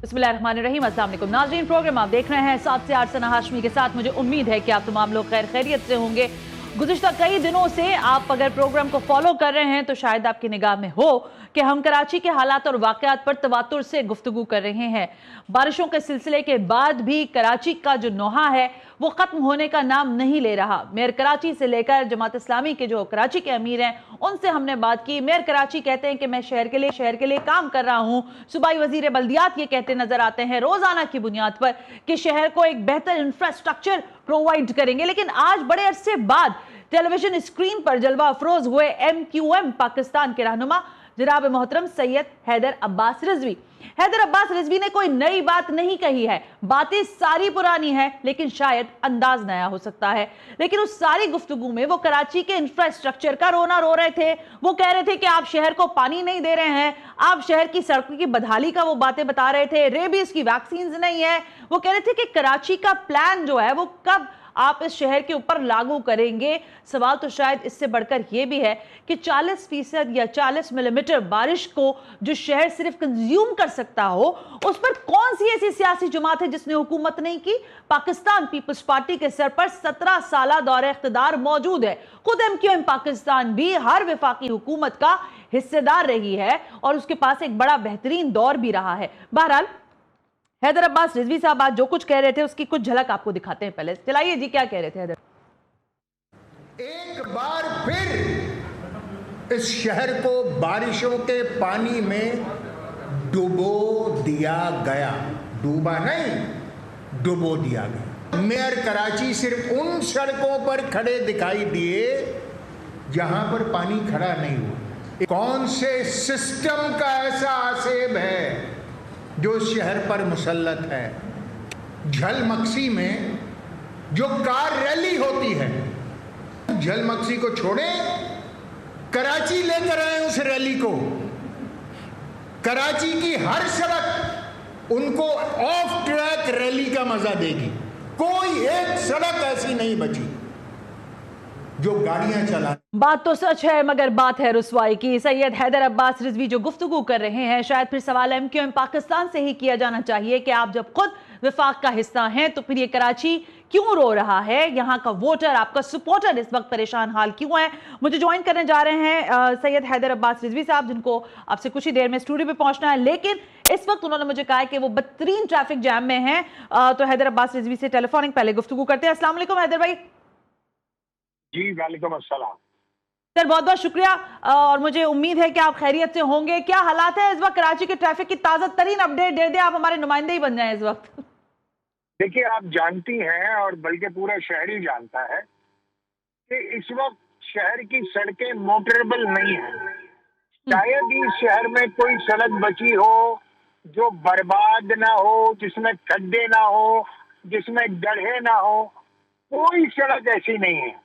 बिस्मिल्लाहिर्रहमानिर्रहीम। अस्सलाम वालेकुम नाज़रीन, प्रोग्राम आप देख रहे हैं 7 से 8 सना हाशमी के साथ। मुझे उम्मीद है कि आप तमाम लोग खैर खैरियत से होंगे। गुज़िश्ता कई दिनों से आप अगर प्रोग्राम को फॉलो कर रहे हैं तो शायद आपकी निगाह में हो कि हम कराची के हालात और वाक़यात पर तवातुर से गुफ्तगू कर रहे हैं। बारिशों के सिलसिले के बाद भी कराची का जो नोहा है वो ख़त्म होने का नाम नहीं ले रहा। मेयर कराची से लेकर जमात इस्लामी के जो कराची के अमीर हैं उनसे हमने बात की। मेयर कराची कहते हैं कि मैं शहर के लिए काम कर रहा हूँ। सूबाई वज़ीर बल्दियात ये कहते नजर आते हैं रोजाना की बुनियाद पर कि शहर को एक बेहतर इंफ्रास्ट्रक्चर प्रोवाइड करेंगे। लेकिन आज बड़े अरसे बाद टेलीविजन स्क्रीन पर जलवा अफरोज हुए MQM पाकिस्तान के रहनुमा जनाब मोहतरम सैयद हैदर अब्बास रिजवी। हैदर अब्बास रिजवी ने कोई नई बात नहीं कही है, बातें सारी पुरानी है, लेकिन शायद अंदाज नया हो सकता है। लेकिन उस सारी गुफ्तगू में वो कराची के इंफ्रास्ट्रक्चर का रोना रो रहे थे। वो कह रहे थे कि आप शहर को पानी नहीं दे रहे हैं, आप शहर की सड़कों की बदहाली का वो बातें बता रहे थे, रेबीज की वैक्सीन नहीं है। वो कह रहे थे कि कराची का प्लान जो है वो कब आप इस शहर के ऊपर लागू करेंगे। सवाल तो शायद इससे बढ़कर यह भी है कि 40% या 40 मिलीमीटर बारिश को जो शहर सिर्फ कंज्यूम कर सकता हो, उस पर कौन सी ऐसी सियासी जमात है जिसने हुकूमत नहीं की। पाकिस्तान पीपल्स पार्टी के सर पर 17 साल दौरे इख्तिदार मौजूद है। खुद MQM पाकिस्तान भी हर वफाकी हुकूमत का हिस्सेदार रही है और उसके पास एक बड़ा बेहतरीन दौर भी रहा है। बहरहाल हैदर अब्बास रिजवी साहब आज जो कुछ कह रहे थे उसकी कुछ झलक आपको दिखाते हैं। पहले चलाइए जी, क्या कह रहे थे हैदर। एक बार फिर इस शहर को बारिशों के पानी में डुबो दिया गया। डूबा नहीं, डुबो दिया गया। मेयर कराची सिर्फ उन सड़कों पर खड़े दिखाई दिए जहां पर पानी खड़ा नहीं हुआ। कौन से सिस्टम का ऐसा आसेब है जो शहर पर मुसल्लत है। झलमक्सी में जो कार रैली होती है, झलमक्सी को छोड़े, कराची लेकर आए उस रैली को। कराची की हर सड़क उनको ऑफ ट्रैक रैली का मजा देगी। कोई एक सड़क ऐसी नहीं बची जो गाड़ियां चला। बात तो सच है मगर बात है रुसवाई की। सैयद हैदर अब्बास रिजवी जो गुफ्तगू कर रहे हैं, शायद फिर सवाल MQM पाकिस्तान से ही किया जाना चाहिए कि आप जब खुद विफाक का हिस्सा हैं तो फिर ये कराची क्यों रो रहा है, यहाँ का वोटर, आपका सपोर्टर इस वक्त परेशान हाल क्यों है। मुझे ज्वाइन करने जा रहे हैं सैयद हैदर अब्बास रिजवी साहब, जिनको आपसे कुछ ही देर में स्टूडियो पे पहुंचना है, लेकिन इस वक्त उन्होंने मुझे कहा है कि वो बदतरीन ट्रैफिक जैम में हैं। तो हैदर अब्बास रिजवी से टेलीफोनिक पहले गुफ्तगू करते हैं। अस्सलाम वालेकुम हैदर भाई। जी वालेकुम अस्सलाम सर, बहुत बहुत शुक्रिया और मुझे उम्मीद है कि आप खैरियत से होंगे। क्या हालात है इस वक्त कराची के ट्रैफिक की? ताज़ा तरीन अपडेट दे दें, आप हमारे नुमाइंदे ही बन जाएं इस वक्त। देखिए, आप जानती हैं और बल्कि पूरा शहर ही जानता है कि इस वक्त शहर की सड़कें मोटरेबल नहीं है। शायद ही शहर में कोई सड़क बची हो जो बर्बाद ना हो, जिसमें खड्डे ना हो, जिसमें गड्ढे ना हो। कोई सड़क ऐसी नहीं है।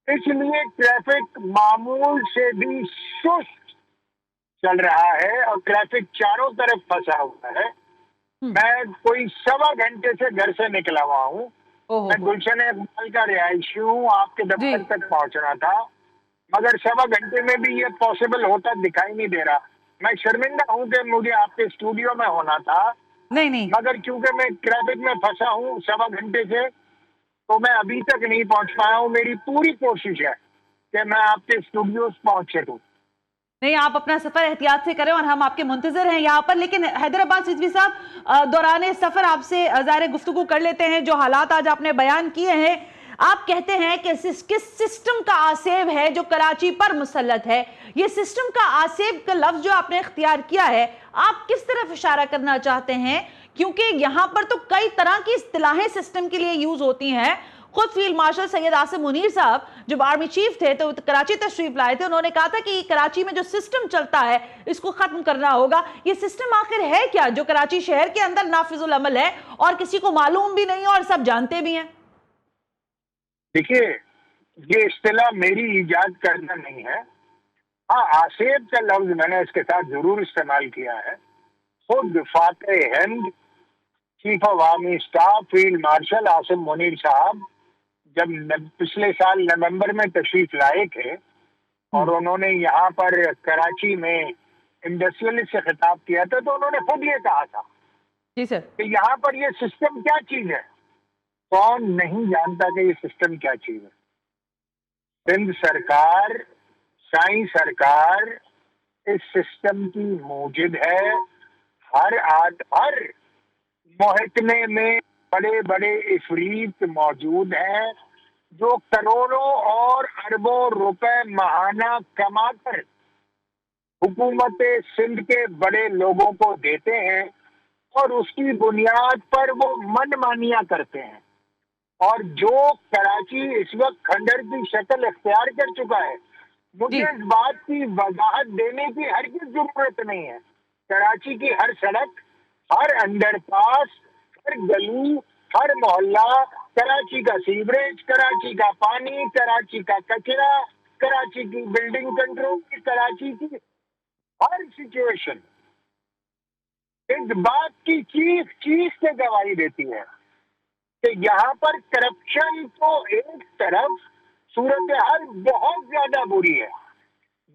इसलिए ट्रैफिक मामूल से भी सुस्त चल रहा है और ट्रैफिक चारों तरफ फंसा हुआ है। मैं कोई 1.25 घंटे से घर से निकला हुआ हूँ। मैं गुलशन इकबाल का रिहायशी हूँ, आपके दफ्तर तक पहुँचना था, मगर 1.25 घंटे में भी ये पॉसिबल होता दिखाई नहीं दे रहा। मैं शर्मिंदा हूँ कि मुझे आपके स्टूडियो में होना था, नहीं मगर क्योंकि मैं ट्रैफिक में फंसा हूँ 1.25 घंटे से, तो मैं अभी तक नहीं पहुंच पाया हूँ। मेरी पूरी कोशिश है कि मैं आपके स्टूडियोज पहुंच सकूं। नहीं, आप अपना सफर एहतियात से करें और हम आपके मुंतजर हैं यहाँ पर। लेकिन हैदर अब्बास रिजवी साहब, दौरान सफर आपसे ज़ाहिर गुफ्तगू कर लेते हैं। जो हालात आज आपने बयान किए हैं, आप कहते हैं कि किस सिस्टम का आसेब है जो कराची पर मुसल्लत है। ये सिस्टम का आसेब का लफ्ज जो आपने इख्तियार किया है, आप किस तरफ इशारा करना चाहते हैं? क्योंकि यहाँ पर तो कई तरह की इस्तिलाहें सिस्टम के लिए यूज होती हैं। खुद फील्ड मार्शल सैयद आसिम मुनीर साहब जब आर्मी चीफ थे तो कराची तशरीफ लाए थे, उन्होंने कहा था कि कराची में जो सिस्टम चलता है इसको खत्म करना होगा। ये सिस्टम आखिर है क्या जो कराची शहर के अंदर नाफिजुल अमल है और किसी को मालूम भी नहीं और सब जानते भी हैं? देखिए, ये इस्तिलाह मेरी इजाद करना नहीं है। हाँ, आसेब का लफ्ज मैंने इसके साथ जरूर इस्तेमाल किया है। खुद फातह हिंद chief of army staff field marshal Asim Munir साहब जब पिछले साल नवंबर में तशरीफ लाए थे और उन्होंने यहाँ पर कराची में इंडस्ट्रियलिस्ट से खिताब किया था, तो उन्होंने खुद ये कहा था जी सर। कि यहाँ पर ये सिस्टम क्या चीज है। कौन नहीं जानता कि ये सिस्टम क्या चीज है। सिंध सरकार, साई सरकार इस सिस्टम की मौजूद है। हर महकमे में बड़े बड़े इफरीत मौजूद हैं जो करोड़ों और अरबों रुपए महाना कमाकर हुकूमत सिंध के बड़े लोगों को देते हैं और उसकी बुनियाद पर वो मनमानियां करते हैं। और जो कराची इस वक्त खंडर की शक्ल इख्तियार कर चुका है, मुझे जी इस बात की वजाहत देने की हरगिज़ जरूरत नहीं है। कराची की हर सड़क, हर अंडरपास, हर गली, हर मोहल्ला, कराची का सीवरेज, कराची का पानी, कराची का कचरा, कराची की बिल्डिंग कंट्रोल, कराची की हर सिचुएशन इस बात की चीख चीख से गवाही देती है कि यहाँ पर करप्शन तो एक तरफ, सूरत हाल बहुत ज्यादा बुरी है।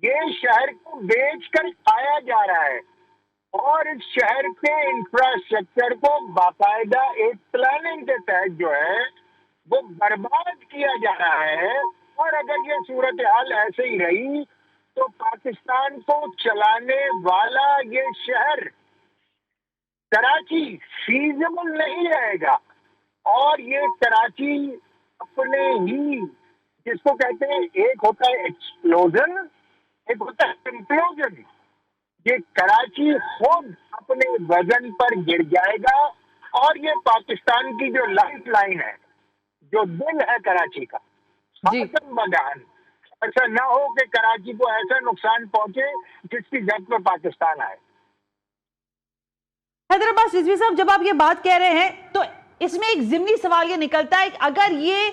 ये शहर को बेचकर खाया जा रहा है और इस शहर के इंफ्रास्ट्रक्चर को बाकायदा एक प्लानिंग के तहत जो है वो बर्बाद किया जा रहा है। और अगर ये सूरत हाल ऐसे ही रही तो पाकिस्तान को चलाने वाला ये शहर कराची फीजिबल नहीं रहेगा। और ये कराची अपने ही, जिसको कहते हैं, एक होता है एक्सप्लोजन, एक होता है इम्प्लोजन। ये कराची खुद अपने वजन पर गिर जाएगा और ये पाकिस्तान की जो लाइफ लाइन है, जो दिल है कराची का, जी हाथम बदान, ऐसा ना हो कि कराची को ऐसा नुकसान पहुंचे जिसकी जद पे पाकिस्तान आए। हैदराबाद रिजवी साहब, जब आप ये बात कह रहे हैं तो इसमें एक ज़िमनी सवाल ये निकलता है कि अगर ये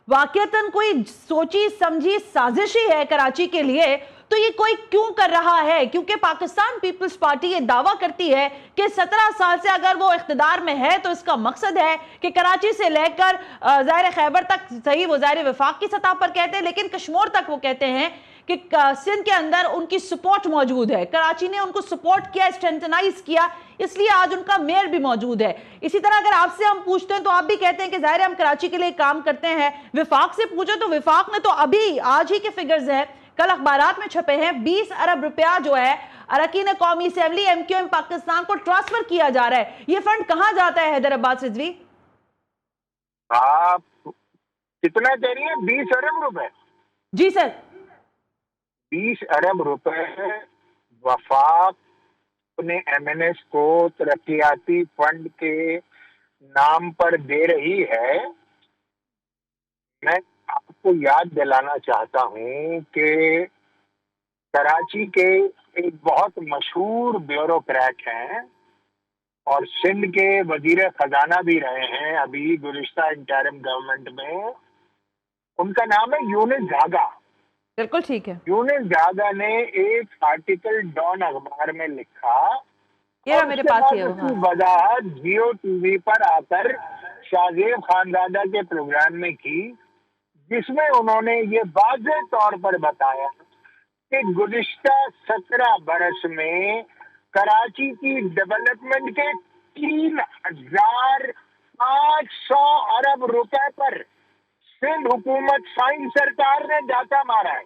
वाकईतन कोई सोची समझी साजिश ही है कराची के लिए, तो ये कोई क्यों कर रहा है? क्योंकि पाकिस्तान पीपल्स पार्टी ये दावा करती है कि 17 साल से अगर वो इख्तिदार में है तो इसका मकसद है कि कराची से लेकर ज़ाहिर खैबर तक, सही वो ज़ाहिर वफाक की सतह पर कहते हैं, लेकिन कश्मीर तक वो कहते हैं कि सिंध के अंदर उनकी सपोर्ट मौजूद है। कराची ने उनको सपोर्ट किया, स्ट्रेंथनाइज किया, इसलिए आज उनका मेयर भी मौजूद है। इसी तरह अगर आपसे हम पूछते हैं तो आप भी कहते हैं कि ज़ाहिर हम कराची के लिए काम करते हैं। विफाक से पूछे तो विफाक ने तो अभी आज ही के फिगर्स हैं, कल अखबारात में छपे हैं, 20 अरब रुपया जो है अरकान कौमी असेंबली MQM पाकिस्तान को ट्रांसफर किया जा रहा है। ये फंड कहां जाता है हैदराबाद रिजवी? आप कितना कह रही है? 20 अरब रुपए? जी सर। 20 अरब रुपए वफाक अपने MNS को तरक्याती फंड के नाम पर दे रही है। मैं आपको याद दिलाना चाहता हूं कि कराची के एक बहुत मशहूर ब्यूरोक्रेट हैं और सिंध के वजीर खजाना भी रहे हैं अभी गुज़िश्ता इंटरिम गवर्नमेंट में। उनका नाम है यूनिस झागा। बिल्कुल ठीक है। यूनिस झागा ने एक आर्टिकल डॉन अखबार में लिखा, ये मेरे पास ही है वो, हाँ। वजाहत जियो TV पर आकर शाहजेब खानजादा के प्रोग्राम में की, जिसमें उन्होंने ये वाज़ेह तौर पर बताया कि गुज़िश्ता 17 बरस में कराची की डेवलपमेंट के 3,500 अरब रुपए पर सिंध हुकूमत, साइन सरकार ने डाका मारा है।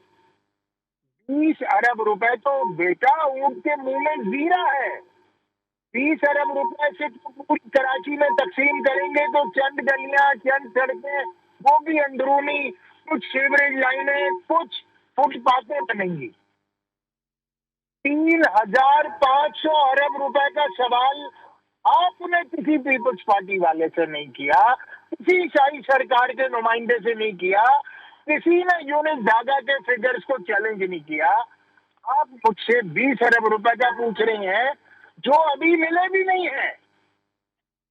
20 अरब रुपए तो बेटा ऊंट के मुंह में जीरा है। 20 अरब रुपए से तो पूरी कराची में तकसीम करेंगे तो चंद गलियां, चंद सड़कें, वो भी अंदरूनी, कुछ सीवरेज लाइनें, कुछ फुटपाथें बनेंगी। 3,500 अरब रुपए का सवाल आपने किसी पीपल्स पार्टी वाले से नहीं किया, किसी शाही सरकार के नुमाइंदे से नहीं किया, किसी ने यूनिस झागा के फिगर्स को चैलेंज नहीं किया। आप मुझसे 20 अरब रुपए का पूछ रहे हैं जो अभी मिले भी नहीं है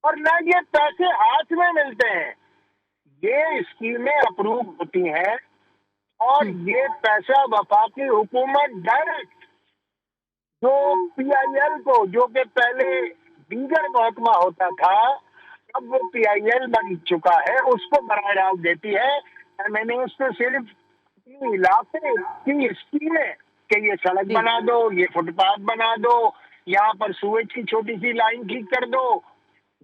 और ना ये पैसे हाथ में मिलते हैं। ये स्कीमें अप्रूव होती हैं और ये पैसा वफाकी हुकूमत डायरेक्ट जो PIL को, जो कि पहले दीगर महकमा होता था, अब वो PIL बन चुका है, उसको बराह रास्त देती है। मैंने उसको सिर्फ इलाके की स्कीमें कि ये सड़क बना दो, ये फुटपाथ बना दो, यहाँ पर सूएज की छोटी सी लाइन ठीक कर दो,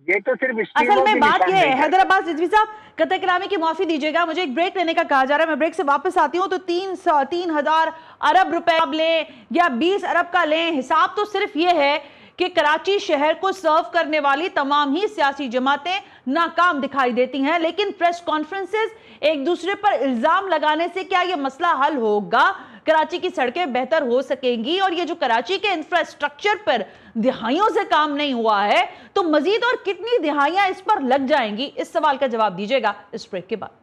ये तो सिर्फ असल में बात यह है हैदर अब्बास रिजवी साहब, कतई कलामी की माफी दीजिएगा, मुझे एक ब्रेक लेने का कहा जा रहा है, मैं ब्रेक से वापस आती हूं। तो 3,000 अरब रुपए आप लें या 20 अरब का लें, हिसाब तो सिर्फ ये है कि कराची शहर को सर्व करने वाली तमाम ही सियासी जमातें नाकाम दिखाई देती हैं। लेकिन प्रेस कॉन्फ्रेंसेस, एक दूसरे पर इल्जाम लगाने से क्या यह मसला हल होगा? कराची की सड़कें बेहतर हो सकेंगी? और ये जो कराची के इंफ्रास्ट्रक्चर पर दिहाइयों से काम नहीं हुआ है, तो मजीद और कितनी दिहाइयां इस पर लग जाएंगी? इस सवाल का जवाब दीजिएगा इस ब्रेक के बाद।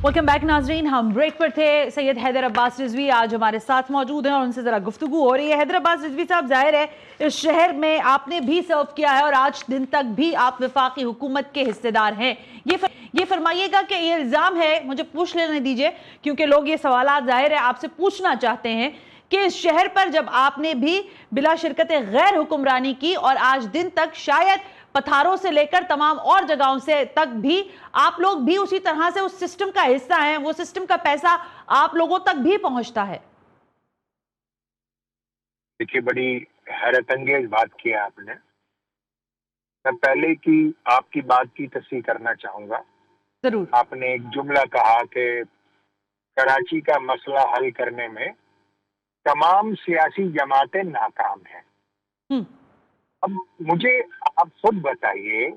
वेलकम बैक नाजरीन, हम ब्रेक पर थे। सैयद हैदर अब्बास रिजवी आज हमारे साथ मौजूद हैं और उनसे ज़रा गुफ्तगू हो रही है। हैदर अब्बास रिजवी साहब, जाहिर है इस शहर में आपने भी सर्व किया है और आज दिन तक भी आप वफाकी हुकूमत के हिस्सेदार हैं। ये फरमाइएगा कि ये इल्ज़ाम है, मुझे पूछ लेने दीजिए क्योंकि लोग ये सवाल जाहिर है आपसे पूछना चाहते हैं कि इस शहर पर जब आपने भी बिला शिरकत गैर हुक्मरानी की और आज दिन तक शायद पथारों से लेकर तमाम और जगहों से तक भी आप लोग भी उसी तरह से उस सिस्टम का हिस्सा हैं, वो सिस्टम का पैसा आप लोगों तक भी पहुंचता है। देखिए, बड़ी हैरतअंगेज बात की है आपने। मैं पहले की आपकी बात की तस्दीक करना चाहूंगा। जरूर। आपने एक जुमला कहा कि कराची का मसला हल करने में तमाम सियासी जमातें नाकाम हैं। अब मुझे आप खुद बताइए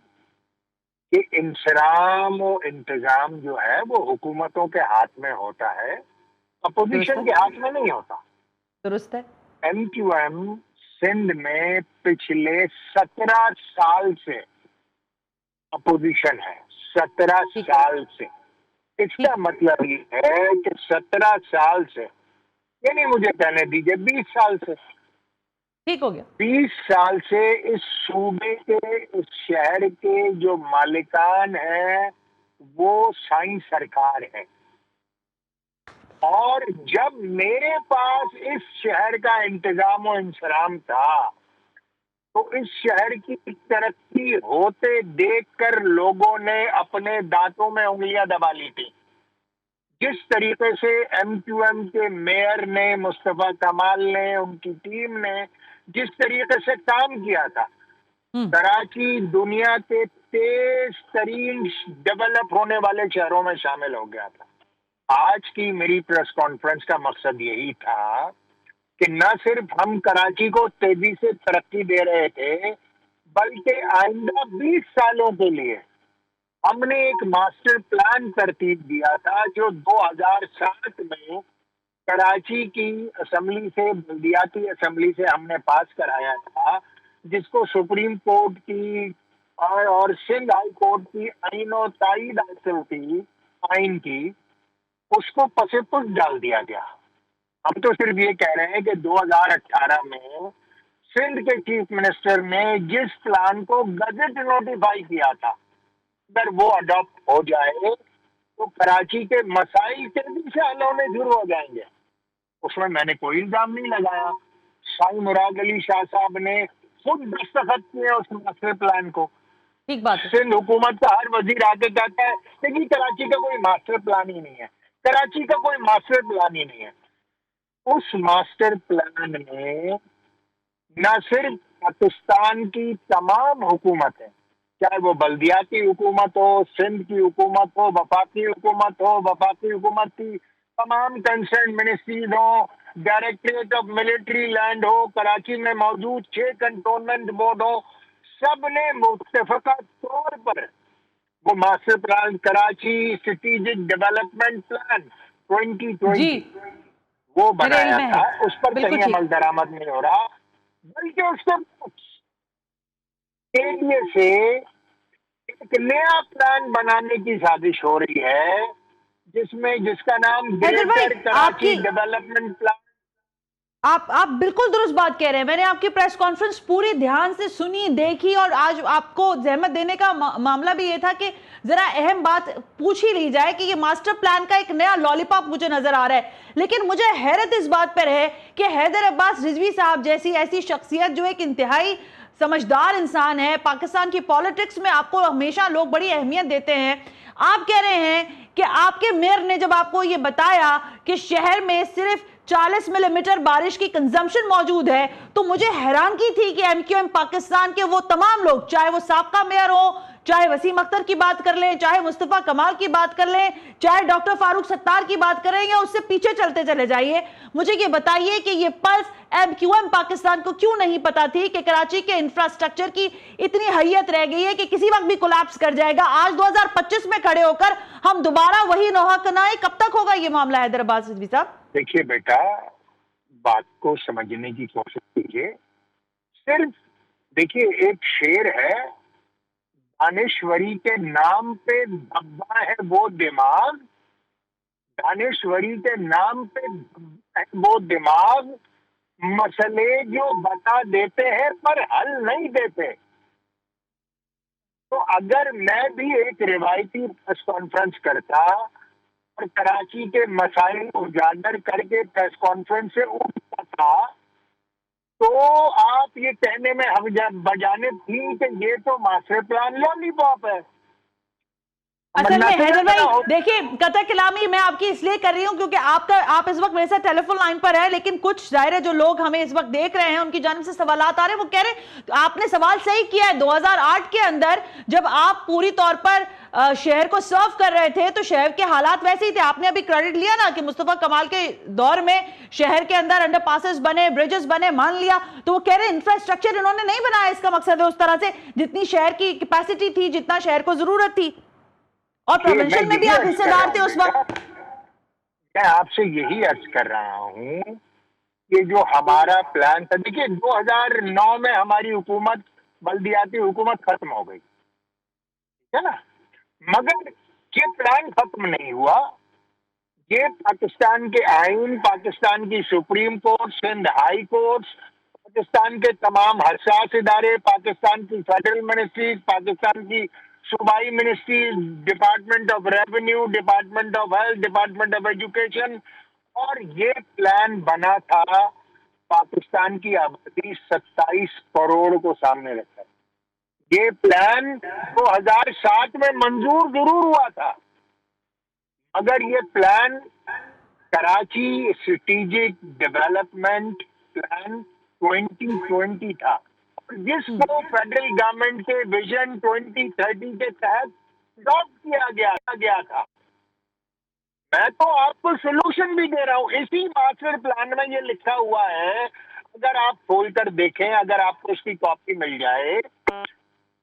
कि इंसराम और इंतजाम जो है वो हुकूमतों के हाथ में होता है, अपोजिशन के हाथ में नहीं होता। दुरुस्त है। MQM सिंध में पिछले 17 साल से अपोजिशन है, 17 साल से। इसका मतलब ये है कि 17 साल से, ये नहीं मुझे कहने दीजिए 20 साल से, ठीक हो गया, 20 साल से इस सूबे के, इस शहर के जो मालिकान है वो साईं सरकार है। और जब मेरे पास इस शहर का इंतजाम और इंसराम था तो इस शहर की तरक्की होते देखकर लोगों ने अपने दांतों में उंगलियां दबा ली थी। जिस तरीके से MQM के मेयर ने, मुस्तफा कमाल ने, उनकी टीम ने जिस तरीके से काम किया था, कराची दुनिया के तेज तरीन डेवलप होने वाले शहरों में शामिल हो गया था। आज की मेरी प्रेस कॉन्फ्रेंस का मकसद यही था कि न सिर्फ हम कराची को तेजी से तरक्की दे रहे थे, बल्कि आइंदा 20 सालों के लिए हमने एक मास्टर प्लान तरतीब दिया था जो 2007 में कराची की असेंबली से, बल्दियाती असेंबली से हमने पास कराया था, जिसको सुप्रीम कोर्ट की और सिंध हाई कोर्ट की आईनो ताईद हासिल थी आइन की, उसको पसे-पुश डाल दिया गया। हम तो सिर्फ ये कह रहे हैं कि 2018 में सिंध के चीफ मिनिस्टर ने जिस प्लान को गजट नोटिफाई किया था, अगर वो अडॉप्ट हो जाए तो कराची के मसाइल तेजी से हल होने शुरू हो जाएंगे। उसमें मैंने कोई इल्जाम नहीं लगाया। शाही मुराद अली शाह साहब ने खुद दस्तखत किए उस मास्टर प्लान को। ठीक बात है। सिंध हुकूमत का हर वजीर आके कहता है कि कराची का कोई मास्टर प्लान ही नहीं है, कराची का कोई मास्टर प्लान ही नहीं है। उस मास्टर प्लान में न सिर्फ पाकिस्तान की तमाम हुकूमतें, चाहे वो बल्दियाती हुकूमत हो, सिंध की हुकूमत हो, वफाकी हुकूमत हो, वफाकी हुकूमत की तमाम कंसर्न मिनिस्ट्रीज हो, डायरेक्टरेट ऑफ मिलिट्री लैंड हो, कराची में मौजूद 6 कंटोनमेंट बोर्ड हो, सब ने मुत्तफका तौर पर वो master plan, Karachi strategic development plan 2020 वो बनाया था। उस पर कहीं अमल दरामद नहीं हो रहा, बल्कि उसको एरिया से एक नया प्लान बनाने की साजिश हो रही है, जिसका नाम ग्रेटर कराची डेवलपमेंट प्लान। आप बिल्कुल दुरुस्त बात कह रहे हैं। मैंने आपकी प्रेस कॉन्फ्रेंस पूरी ध्यान से सुनी, देखी, और आज आपको जहमत देने का मामला भी ये था कि जरा अहम बात पूछ ही ली जाए कि ये मास्टर प्लान का एक नया लॉलीपॉप मुझे नजर आ रहा है। लेकिन मुझे हैरत इस बात पर है कि हैदर अब्बास रिजवी साहब जैसी ऐसी शख्सियत जो एक इंतहाई समझदार इंसान है, पाकिस्तान की पॉलिटिक्स में आपको हमेशा लोग बड़ी अहमियत देते हैं। आप कह रहे हैं कि आपके मेयर ने जब आपको ये बताया कि शहर में सिर्फ 40 मिलीमीटर बारिश की कंजम्पशन मौजूद है, तो मुझे हैरानगी थी कि एमक्यूएम पाकिस्तान के वो तमाम लोग, चाहे वो साबका मेयर हो, चाहे वसीम अख्तर की बात कर लें, चाहे मुस्तफा कमाल की बात कर लें, चाहे डॉक्टर फारूक सत्तार की बात करें, या उससे पीछे चलते चले जाइए, मुझे ये बताइए कि ये पल्स एमक्यूएम पाकिस्तान को क्यों नहीं पता थी कि कराची के इंफ्रास्ट्रक्चर की इतनी हैयत रह गई है कि किसी वक्त भी कोलैप्स कर जाएगा। आज 2025 में खड़े होकर हम दोबारा वही नौहा कनाए, कब तक होगा ये मामला हैदराबाद रिजवी साहब? देखिए बेटा, बात को समझने की कोशिश कीजिए। सिर्फ देखिए, एक शेर है, दानेश्वरी के नाम पे धब्बा है वो दिमाग, दानेश्वरी के नाम पे धब्बा है वो दिमाग, मसले जो बता देते हैं पर हल नहीं देते। तो अगर मैं भी एक रिवायती प्रेस कॉन्फ्रेंस करता और कराची के मसाइल को उजागर करके प्रेस कॉन्फ्रेंस से उठता था, तो आप ये कहने में हम बजाने थी कि ये तो मास्टर प्लान लॉलीपॉप है। असल में हैदर भाई देखिए, कतई कलामी मैं आपकी इसलिए कर रही हूं क्योंकि आप इस वक्त मेरे साथ टेलीफोन लाइन पर है, लेकिन कुछ जाहिर जो लोग हमें इस वक्त देख रहे हैं उनकी जानिब से सवाल आ रहे हैं। वो कह रहे हैं आपने सवाल सही किया है, 2008 के अंदर जब आप पूरी तौर पर शहर को सर्व कर रहे थे तो शहर के हालात वैसे ही थे। आपने अभी क्रेडिट लिया ना कि मुस्तफा कमाल के दौर में शहर के अंदर अंडरपासेस बने, ब्रिजेस बने, मान लिया। तो वो कह रहे हैं इंफ्रास्ट्रक्चर इन्होंने नहीं बनाया, इसका मकसद है उस तरह से जितनी शहर की कैपेसिटी थी, जितना शहर को जरूरत थी, और प्रोविंशियल में भी आप हिस्सेदार थे उस वक्त। मैं आपसे यही अर्ज कर रहा हूं कि जो हमारा प्लान था, देखिए 2009 में हमारी हुकूमत, बल्दियाती हुकूमत खत्म हो गई, है ना, मगर ये प्लान खत्म नहीं हुआ। ये पाकिस्तान के आईन, पाकिस्तान की supreme court, Sindh high court, Pakistan के तमाम हसास इदारे, पाकिस्तान की फेडरल मिनिस्ट्री, पाकिस्तान की सूबाई ministry, department of revenue, department of health, department of education, और ये प्लान बना था पाकिस्तान की आबादी 27 करोड़ को सामने रखकर। ये प्लान 2007 में मंजूर जरूर हुआ था, मगर ये plan Karachi strategic development plan 2020 था, जिसको फेडरल गवर्नमेंट के विजन 2030 के तहत अडॉप्ट किया गया था। मैं तो आपको सोल्यूशन भी दे रहा हूँ, इसी मास्टर प्लान में ये लिखा हुआ है, अगर आप खोल कर देखें, अगर आपको इसकी कॉपी मिल जाए,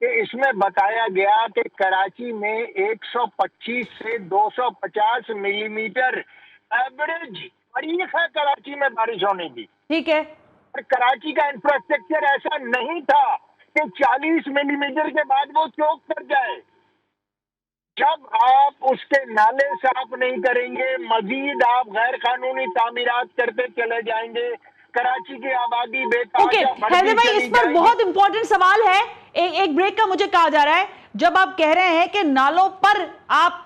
कि इसमें बताया गया कि कराची में 125 से 250 मिलीमीटर एवरेज तारीख है कराची में बारिश होने की। ठीक है, और कराची का इंफ्रास्ट्रक्चर ऐसा नहीं था कि 40 मिलीमीटर के बाद वो चौक कर जाए। जब आप उसके नाले साफ नहीं करेंगे, मजीद आप गैर कानूनी तामीरात करते चले जाएंगे, कराची की आबादी बेतहाशा हैदर भाई, इस पर बहुत इंपॉर्टेंट सवाल है, एक ब्रेक का मुझे कहा जा रहा है। जब आप कह रहे हैं कि नालों पर आप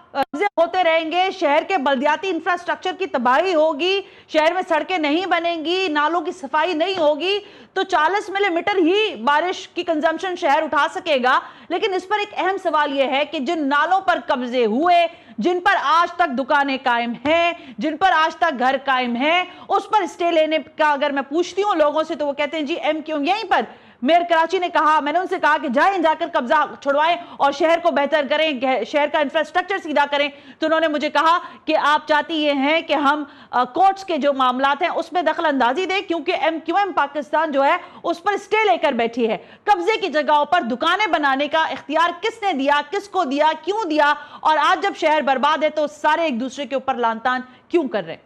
होते रहेंगे, शहर के बल्दियाती इंफ्रास्ट्रक्चर की तबाही होगी, शहर में सड़कें नहीं बनेंगी, नालों की सफाई नहीं होगी, तो 40 मिलीमीटर ही बारिश की कंजम्पशन शहर उठा सकेगा। लेकिन इस पर एक अहम सवाल यह है कि जिन नालों पर कब्जे हुए, जिन पर आज तक दुकानें कायम हैं, जिन पर आज तक घर कायम हैं, उस पर स्टे लेने का अगर मैं पूछती हूँ लोगों से तो वो कहते हैं जी एमक्यूएम यहीं पर। मेयर कराची ने कहा, मैंने उनसे कहा कि जाकर कब्जा छुड़वाएं और शहर को बेहतर करें, शहर का इंफ्रास्ट्रक्चर सीधा करें, तो उन्होंने मुझे कहा कि आप चाहती ये हैं कि हम कोर्ट्स के जो मामलात हैं उसमें दखल अंदाजी दें, क्योंकि एमक्यूएम पाकिस्तान जो है उस पर स्टे लेकर बैठी है। कब्जे की जगहों पर दुकानें बनाने का इख्तियार किसने दिया, किसको दिया, क्यों दिया, और आज जब शहर बर्बाद है तो सारे एक दूसरे के ऊपर लानतान क्यों कर रहे हैं?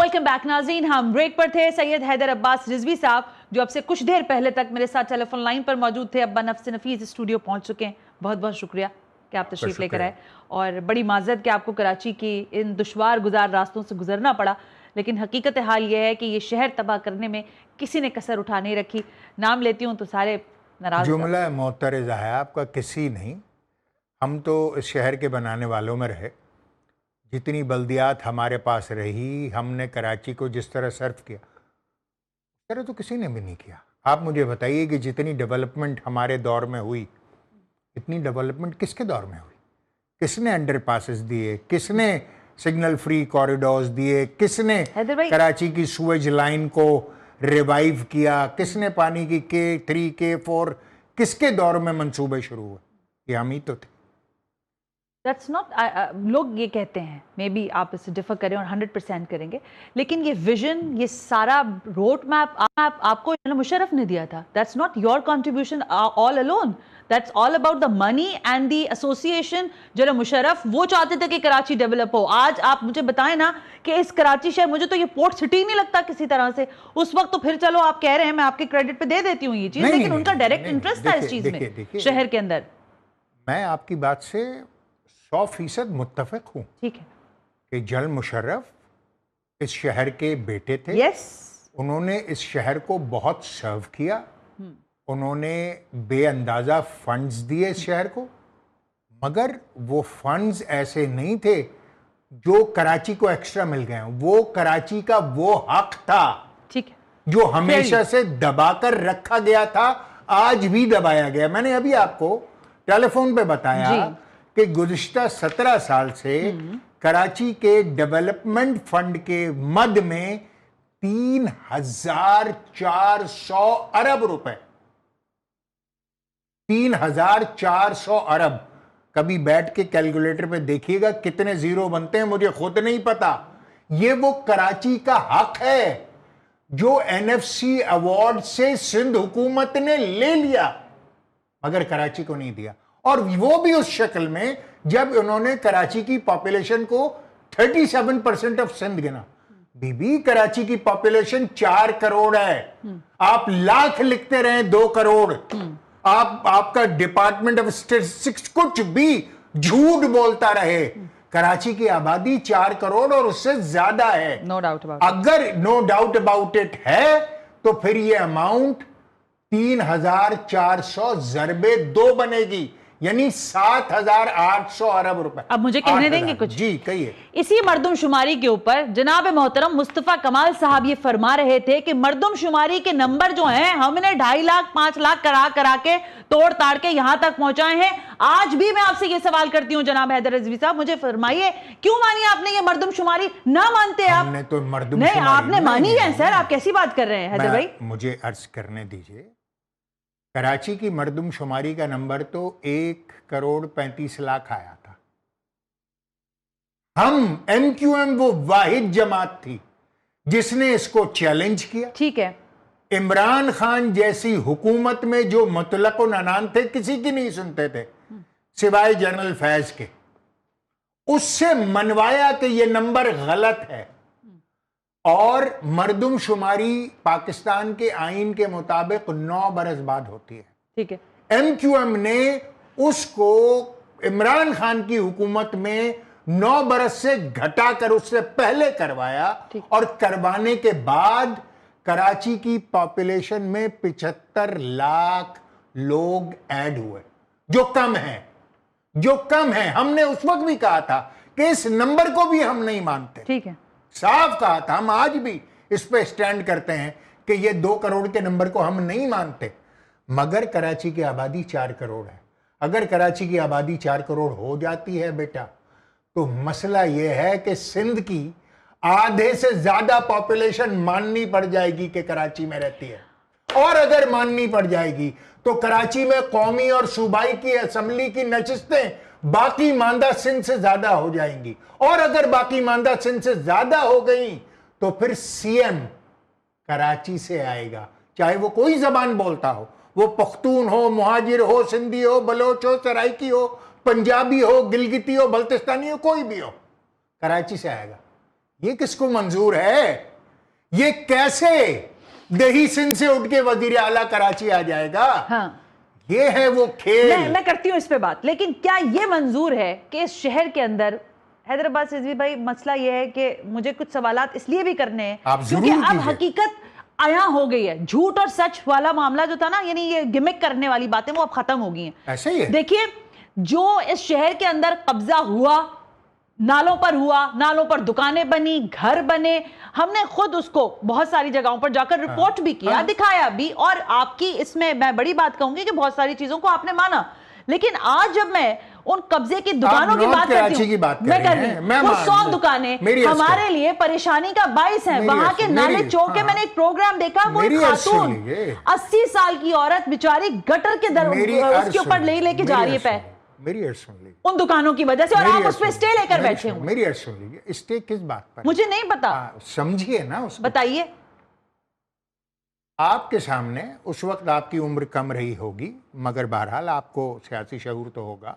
वेलकम बैक नाज़रीन, हम ब्रेक पर थे। सैयद हैदर अब्बास रिजवी साहब जो अब से कुछ देर पहले तक मेरे साथ टेलीफोन लाइन पर मौजूद थे, अब्बा नफ्स नफीस स्टूडियो पहुंच चुके हैं। बहुत बहुत शुक्रिया कि आप तशरीफ लेकर आए, और बड़ी माजरत कि आपको कराची की इन दुश्वार गुजार रास्तों से गुजरना पड़ा, लेकिन हकीकत हाल ये है कि ये शहर तबाह करने में किसी ने कसर उठा नहीं रखी। नाम लेती हूँ तो सारे नाराज होगा। जुमला मोतरज़ा है आपका, किसी नहीं। हम तो इस शहर के बनाने वालों में रहे, जितनी बल्दियात हमारे पास रही, हमने कराची को जिस तरह सर्व किया उस तरह तो किसी ने भी नहीं किया। आप मुझे बताइए कि जितनी डेवलपमेंट हमारे दौर में हुई, इतनी डेवलपमेंट किसके दौर में हुई? किसने अंडरपासेस दिए, किसने सिग्नल फ्री कॉरिडोर्स दिए, किसने हैदर भाई, कराची की सुएज लाइन को रिवाइव किया, किसने पानी की K3 K4 किसके दौर में मंसूबे शुरू हुए? ये हम ही तो थे। दैट्स नॉट, लोग ये कहते हैं, मे बी आप इससे डिफर करें और 100% करेंगे, लेकिन ये विजन, ये सारा रोड मैप आपको जनरल मुशर्रफ ने दिया था। That's not your contribution all alone, that's all about the money and the association. General Musharraf वो चाहते थे कि कराची डेवलप हो। आज आप मुझे बताएं ना कि इस कराची शहर, मुझे तो ये पोर्ट सिटी नहीं लगता किसी तरह से। उस वक्त तो फिर चलो आप कह रहे हैं, मैं आपके क्रेडिट पे दे देती हूँ ये चीज, लेकिन उनका डायरेक्ट इंटरेस्ट था इस चीज में शहर के अंदर। मैं आपकी बात से 100% मुत्तफिक हूँ। ठीक है कि जनरल मुशर्रफ इस शहर के बेटे थे। यस, उन्होंने इस शहर को बहुत सर्व किया, उन्होंने बेअंदाजा फंड्स दिए इस शहर को, मगर वो फंड्स ऐसे नहीं थे जो कराची को एक्स्ट्रा मिल गए। वो कराची का वो हक था, ठीक है, जो हमेशा से दबाकर रखा गया था, आज भी दबाया गया। मैंने अभी आपको टेलीफोन पे बताया कि गुज़िश्ता 17 साल से कराची के डेवलपमेंट फंड के मद में 3,400 अरब रुपए, 3,400 अरब। कभी बैठ के कैलकुलेटर पे देखिएगा कितने जीरो बनते हैं, मुझे खुद नहीं पता। ये वो कराची का हक है जो NFC अवार्ड से सिंध हुकूमत ने ले लिया, मगर कराची को नहीं दिया। और वो भी उस शक्ल में जब उन्होंने कराची की पॉपुलेशन को 37% ऑफ सिंध गिना। बीबी, कराची की पॉपुलेशन 4 करोड़ है। आप लाख लिखते रहे 2 करोड़, आपका डिपार्टमेंट ऑफ स्टैटिस्टिक्स कुछ भी झूठ बोलता रहे, कराची की आबादी 4 करोड़ और उससे ज्यादा है। नो डाउट अबाउट, अगर नो डाउट अबाउट इट है तो फिर ये अमाउंट 3,400 ज़रबे 2 बनेगी, यानी 7,800 अरब रुपए। अब मुझे कहने देंगे कुछ? जी कहिए। इसी मर्दमशुमारी के ऊपर जनाब मोहतरम मुस्तफा कमाल साहब ये फरमा रहे थे कि मर्दमशुमारी के नंबर जो हैं हमने 2.5 लाख 5 लाख करा के तोड़ ताड़ के यहां तक पहुंचाए हैं। आज भी मैं आपसे ये सवाल करती हूं जनाब हैदर रिजवी साहब, मुझे फरमाइए क्यों मानी आपने ये मर्दमशुमारी? ना मानते आप? हमने तो मर्दमशुमारी नहीं, आपने मानी है सर, आप कैसी बात कर रहे हैं हैदर भाई? मुझे अर्ज करने दीजिए। कराची की मर्दमशुमारी का नंबर तो 1 करोड़ 35 लाख आया था। हम MQM वो वाहिद जमात थी जिसने इसको चैलेंज किया। ठीक है, इमरान खान जैसी हुकूमत में जो मुतलक अनान थे, किसी की नहीं सुनते थे सिवाय जनरल फैज के, उससे मनवाया कि ये नंबर गलत है। और मर्दमशुमारी पाकिस्तान के आइन के मुताबिक 9 बरस बाद होती है। ठीक है, MQM ने उसको इमरान खान की हुकूमत में 9 बरस से घटाकर उससे पहले करवाया, और करवाने के बाद कराची की पॉपुलेशन में 75 लाख लोग ऐड हुए, जो कम है। हमने उस वक्त भी कहा था कि इस नंबर को भी हम नहीं मानते। ठीक है, साफ कहा था, हम आज भी इस पे स्टैंड करते हैं कि ये 2 करोड़ के नंबर को हम नहीं मानते। मगर कराची की आबादी 4 करोड़ है। अगर कराची की आबादी 4 करोड़ हो जाती है बेटा, तो मसला यह है कि सिंध की आधे से ज्यादा पॉपुलेशन माननी पड़ जाएगी कि कराची में रहती है। और अगर माननी पड़ जाएगी तो कराची में कौमी और सूबाई की असेंबली की नशिस्तें बाकी मानदा सिंध से ज्यादा हो जाएंगी। और अगर बाकी मानदा सिंध से ज्यादा हो गई तो फिर CM कराची से आएगा, चाहे वो कोई जबान बोलता हो, वो पख्तून हो, मुहाजिर हो, सिंधी हो, बलोच हो, सराइकी हो, पंजाबी हो, गिलगिती हो, बल्तिस्तानी हो, कोई भी हो, कराची से आएगा। ये किसको मंजूर है? ये कैसे दही सिंध से उठ के वजीर आला कराची आ जाएगा? हाँ, ये है वो खेल। मैं करती हूं इस पे बात, लेकिन क्या ये मंजूर है कि इस शहर के अंदर हैदराबाद रिजवी भाई, मसला ये है कि मुझे कुछ सवालात इसलिए भी करने हैं क्योंकि अब हकीकत आया हो गई है। झूठ और सच वाला मामला जो था ना, यानी ये गिमिक करने वाली बातें, वो अब खत्म हो गई हैं। ऐसे ही है। देखिए, जो इस शहर के अंदर कब्जा हुआ, नालों पर हुआ, नालों पर दुकानें बनी, घर बने, हमने खुद उसको बहुत सारी जगहों पर जाकर रिपोर्ट भी किया, दिखाया भी, और आपकी इसमें मैं बड़ी बात कहूंगी कि बहुत सारी चीजों को आपने माना। लेकिन आज जब मैं उन कब्जे की दुकानों की बात करती हूँ, मैं कर रही हूँ, वो 100 दुकानें हमारे लिए परेशानी का बाइस है। वहां के नाले चौके, मैंने एक प्रोग्राम देखा, वो एक खातून 80 साल की औरत बेचारी गटर के उसके ऊपर लेके जा रही है पैर, मेरी अर्ज सुन लीजिए, उन दुकानों की वजह से, और आप उस पर स्टे लेकर बैठे हुए। मेरी अर्ज सुन लीजिए, स्टे किस बात पर? मुझे नहीं पता, समझिए ना उसको, बताइए। आपके सामने उस वक्त आपकी उम्र कम रही होगी, मगर बहरहाल आपको सियासी शऊर तो होगा।